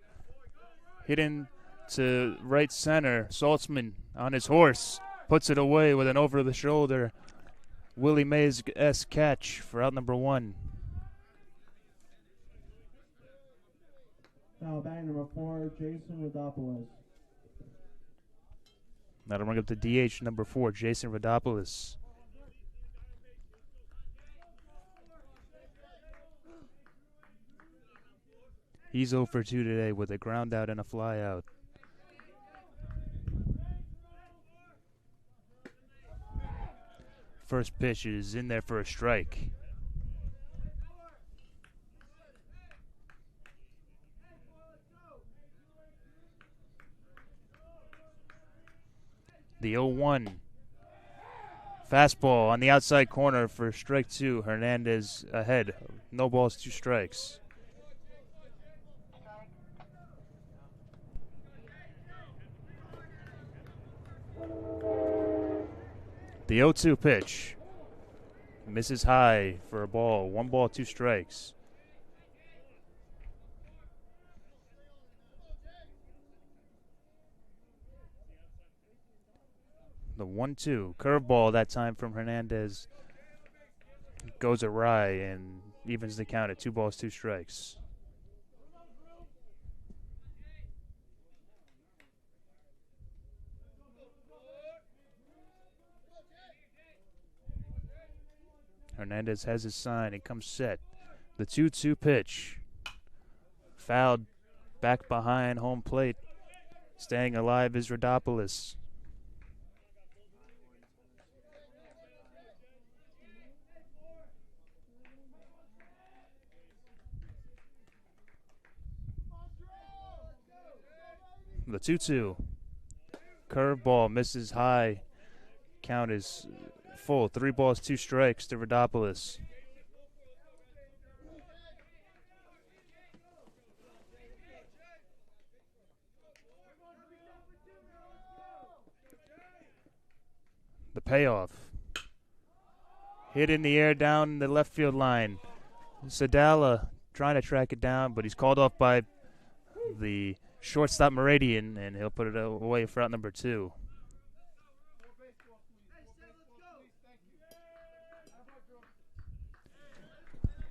Hit into right center. Saltzman on his horse. Puts it away with an over-the-shoulder Willie Mays-esque catch for out number 1. Now batting number 4, Jason Rodopoulos. That'll bring up the DH number 4, Jason Rodopoulos. He's 0 for 2 today with a ground out and a fly out. First pitch is in there for a strike. The 0-1. Fastball on the outside corner for strike 2. Hernandez ahead. No balls, 2 strikes. The 0-2 pitch. Misses high for a ball. 1 ball, 2 strikes. The 1-2 curveball that time from Hernandez goes awry and evens the count at 2 balls, 2 strikes. Hernandez has his sign and comes set. The 2-2 pitch. Fouled back behind home plate. Staying alive is Rodopoulos. The 2-2. Curveball misses high. Count is full. 3 balls, 2 strikes to Rodopoulos. The payoff. Hit in the air down the left field line. Sadala trying to track it down, but he's called off by the shortstop Meridian, and he'll put it away for out number 2.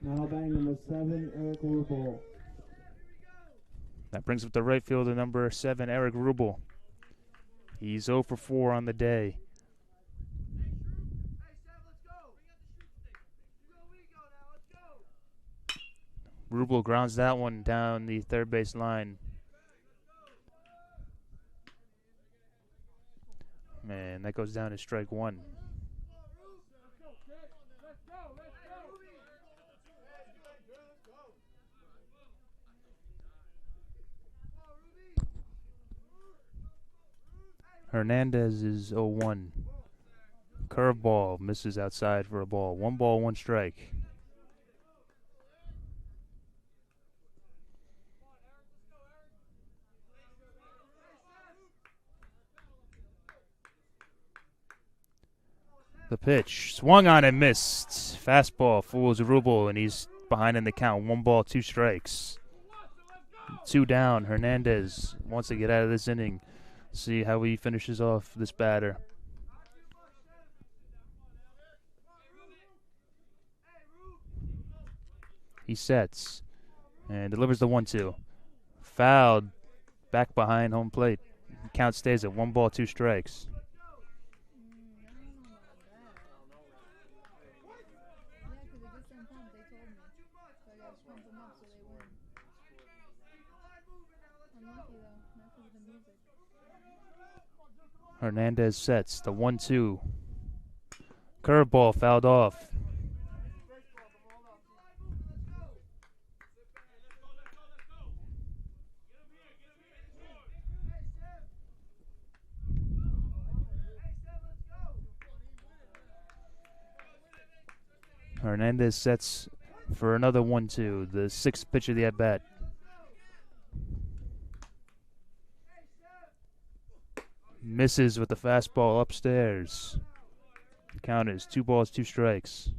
Now batting number 7, Eric Rubel. That brings up the right fielder, number 7, Eric Rubel. He's 0 for 4 on the day. Rubel grounds that one down the third base line. And that goes down as strike one. Hernandez is 0-1. Curveball misses outside for a ball. 1 ball, 1 strike. The pitch swung on and missed. Fastball fools Rubel, and he's behind in the count. 1 ball, 2 strikes. 2 down. Hernandez wants to get out of this inning. See how he finishes off this batter. He sets and delivers the 1-2. Fouled back behind home plate. Count stays at 1 ball, 2 strikes. Hernandez sets the 1-2. Curveball fouled off. Hernandez sets for another 1-2, the 6th pitch of the at-bat. Misses with the fastball upstairs. The count is 2 balls, 2 strikes.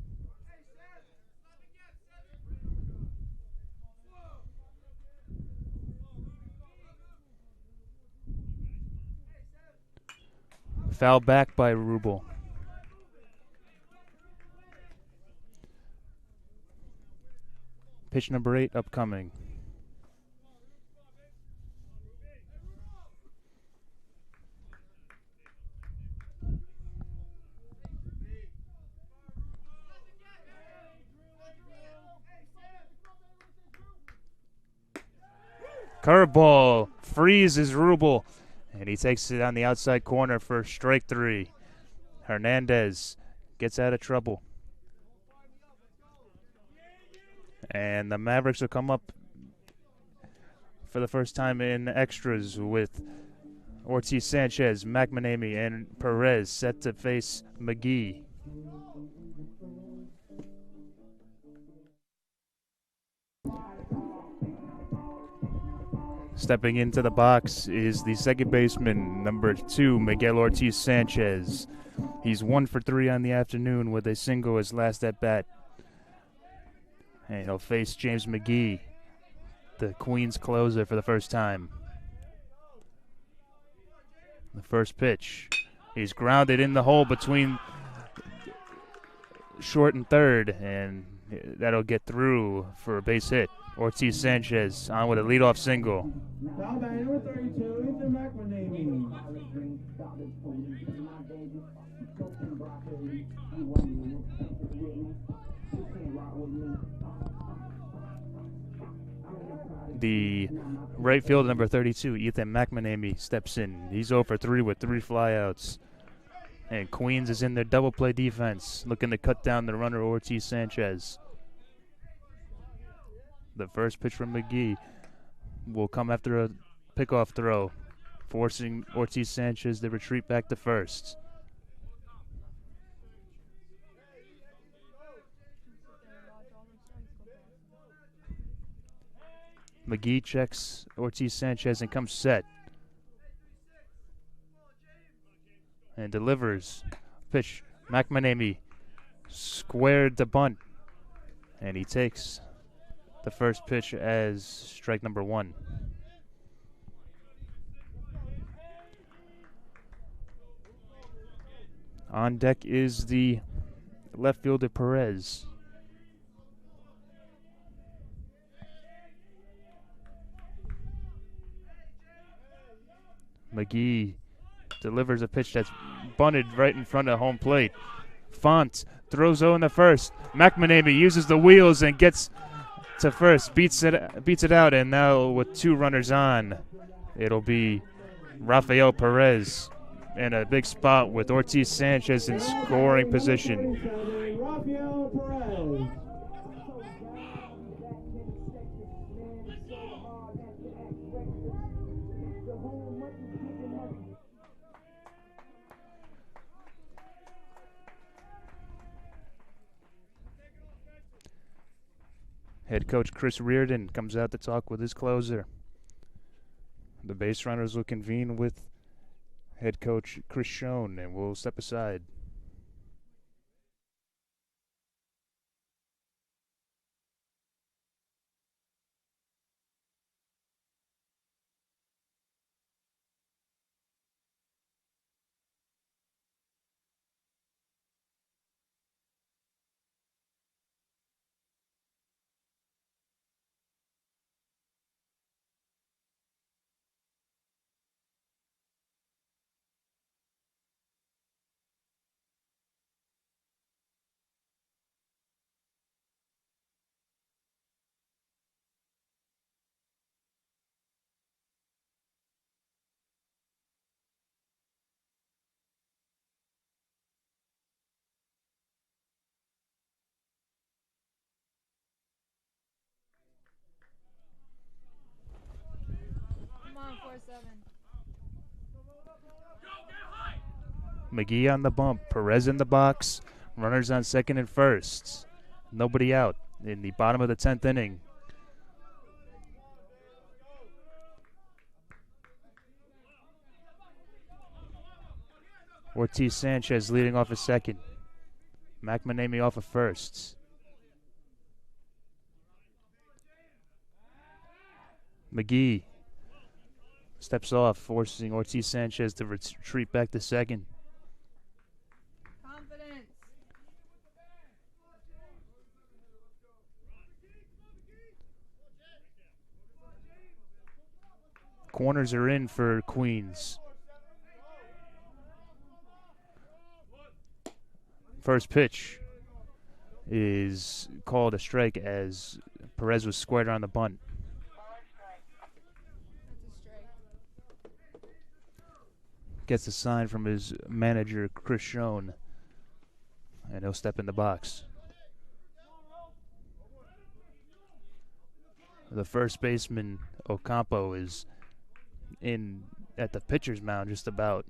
Foul back by Rubel. Pitch number 8 upcoming. Curveball freezes Rubel, and he takes it on the outside corner for strike 3. Hernandez gets out of trouble. And the Mavericks will come up for the first time in extras with Ortiz Sanchez, McManamy, and Perez set to face McGee. Stepping into the box is the second baseman, number 2, Miguel Ortiz Sanchez. He's 1 for 3 on the afternoon with a single his last at-bat. And he'll face James McGee, the Queens closer, for the first time. The first pitch. He's grounded in the hole between short and third, and that'll get through for a base hit. Ortiz Sanchez on with a leadoff single. Foul back number 32, Ethan McManamy. The right fielder, number 32, Ethan McManamy, steps in. He's 0 for 3 with 3 flyouts. And Queens is in their double play defense, looking to cut down the runner Ortiz Sanchez. The first pitch from McGee will come after a pickoff throw, forcing Ortiz Sanchez to retreat back to first. McGee checks Ortiz Sanchez and comes set. And delivers. Pitch. McManamy squared to bunt. And he takes the first pitch as strike number 1. On deck is the left fielder Perez. McGee delivers a pitch that's bunted right in front of home plate. Font throws 0 in the first. McManamy uses the wheels and gets to first, beats it out, and now with 2 runners on, it'll be Rafael Perez in a big spot with Ortiz Sanchez in scoring position. Rafael Perez. Head coach Chris Reardon comes out to talk with his closer. The base runners will convene with head coach Chris Schoen and will step aside. Come on, 4-7. McGee on the bump, Perez in the box, runners on second and first. Nobody out in the bottom of the 10th inning. Ortiz Sanchez leading off at second. McManamy off at first. McGee steps off, forcing Ortiz Sanchez to retreat back to second. Confidence. Corners are in for Queens. First pitch is called a strike as Perez was squared on the bunt. That's a strike. Gets a sign from his manager, Chris Schoen, and he'll step in the box. The first baseman, Ocampo, is in at the pitcher's mound just about.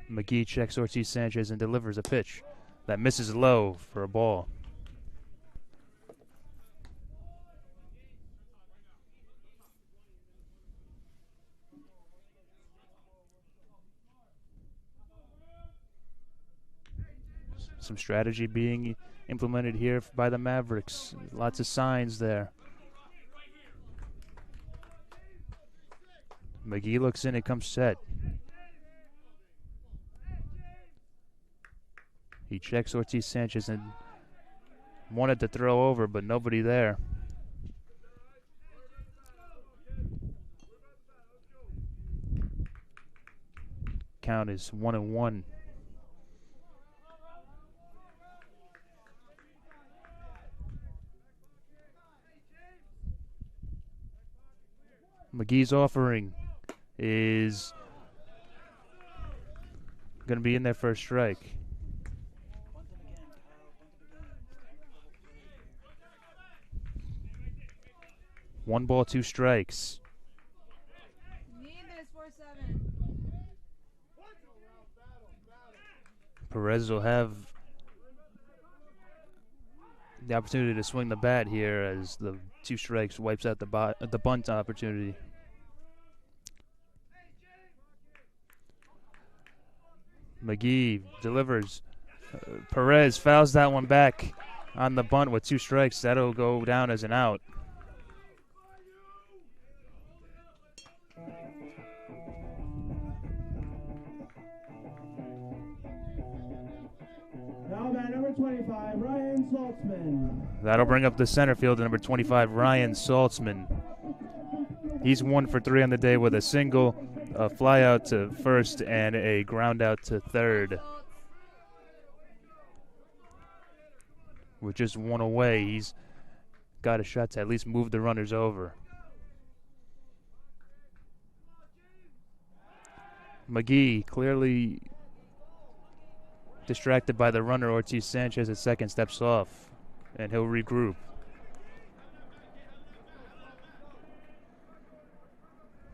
McGee checks Ortiz Sanchez and delivers a pitch that misses low for a ball. Some strategy being implemented here by the Mavericks. Lots of signs there. McGee looks in and comes set. He checks Ortiz Sanchez and wanted to throw over, but nobody there. Count is 1-1. McGee's offering is going to be in there for a strike. One ball, two strikes. Need this 4-7. Perez will have the opportunity to swing the bat here as the two strikes wipes out the bunt opportunity. McGee delivers. Perez fouls that one back on the bunt with two strikes. That'll go down as an out. Now bat number 25, Ryan Saltzman. That'll bring up the center fielder, number 25, Ryan Saltzman. He's 1 for 3 on the day with a single, a fly out to first, and a ground out to third. With just one away, he's got a shot to at least move the runners over. McGee clearly distracted by the runner. Ortiz Sanchez at second steps off, and he'll regroup.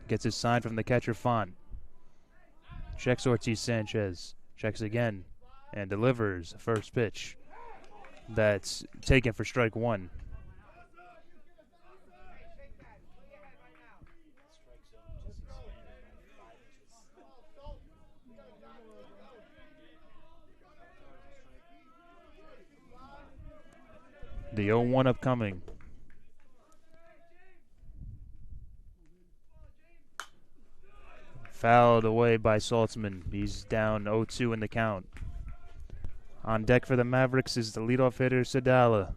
Gets his sign from the catcher Font. Checks Ortiz Sanchez. Checks again and delivers. First pitch that's taken for strike one. The 0-1 upcoming. Fouled away by Saltzman. He's down 0-2 in the count. On deck for the Mavericks is the leadoff hitter, Sadala.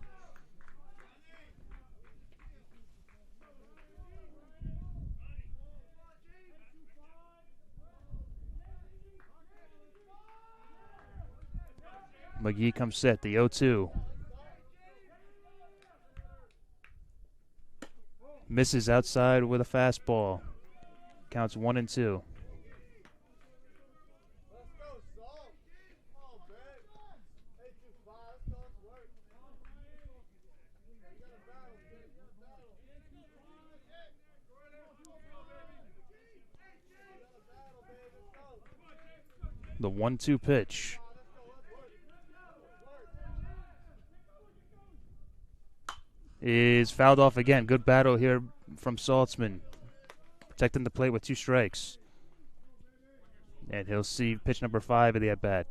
McGee comes set, the 0-2. Misses outside with a fastball. Counts 1-2. The 1-2 pitch. Is fouled off again. Good battle here from Saltzman. Protecting the plate with 2 strikes. And he'll see pitch number 5 of the at-bat.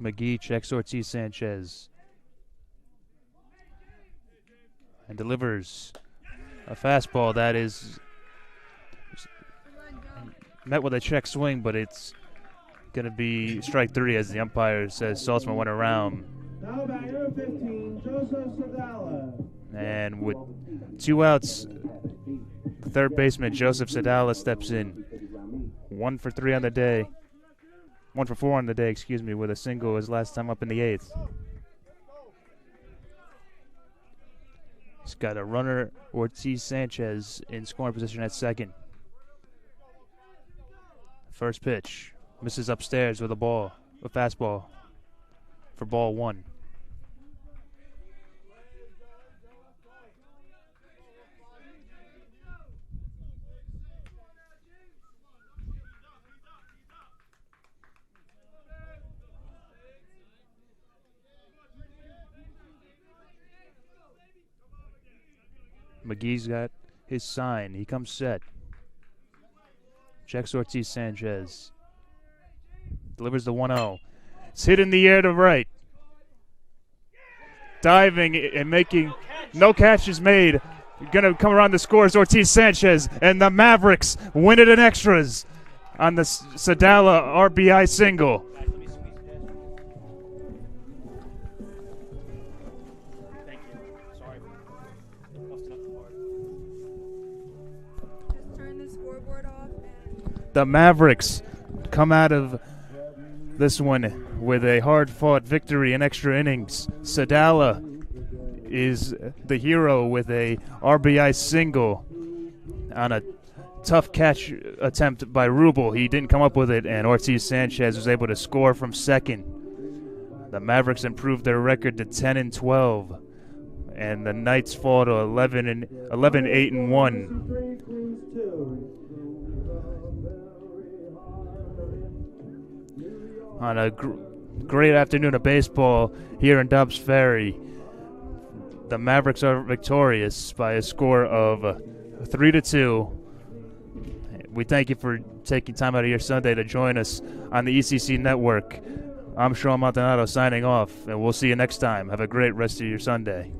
McGee checks Ortiz Sanchez and delivers a fastball that is met with a check swing, but it's going to be strike 3 as the umpire says Saltzman went around. Now batter 15, Joseph Sadala. And with 2 outs, the third baseman Joseph Sadala steps in. 1 for 3 on the day. 1 for 4 on the day, excuse me, with a single his last time up in the 8th. He's got a runner, Ortiz Sanchez, in scoring position at second. First pitch. Misses upstairs with a fastball for ball 1. McGee's got his sign. He comes set. Checks Ortiz Sanchez. Delivers the 1-0. It's hit in the air to right. Diving and making no catches made. Going to come around the score is Ortiz Sanchez. And the Mavericks win it in extras on the Sadala RBI single. The Mavericks come out of this one with a hard-fought victory in extra innings. Sadala is the hero with a RBI single on a tough catch attempt by Rubel. He didn't come up with it, and Ortiz Sanchez was able to score from second. The Mavericks improved their record to 10-12, and the Knights fall to 11-8-1. On a great afternoon of baseball here in Dobbs Ferry, the Mavericks are victorious by a score of 3-2. We thank you for taking time out of your Sunday to join us on the ECC Network. I'm Sean Maldonado signing off, and we'll see you next time. Have a great rest of your Sunday.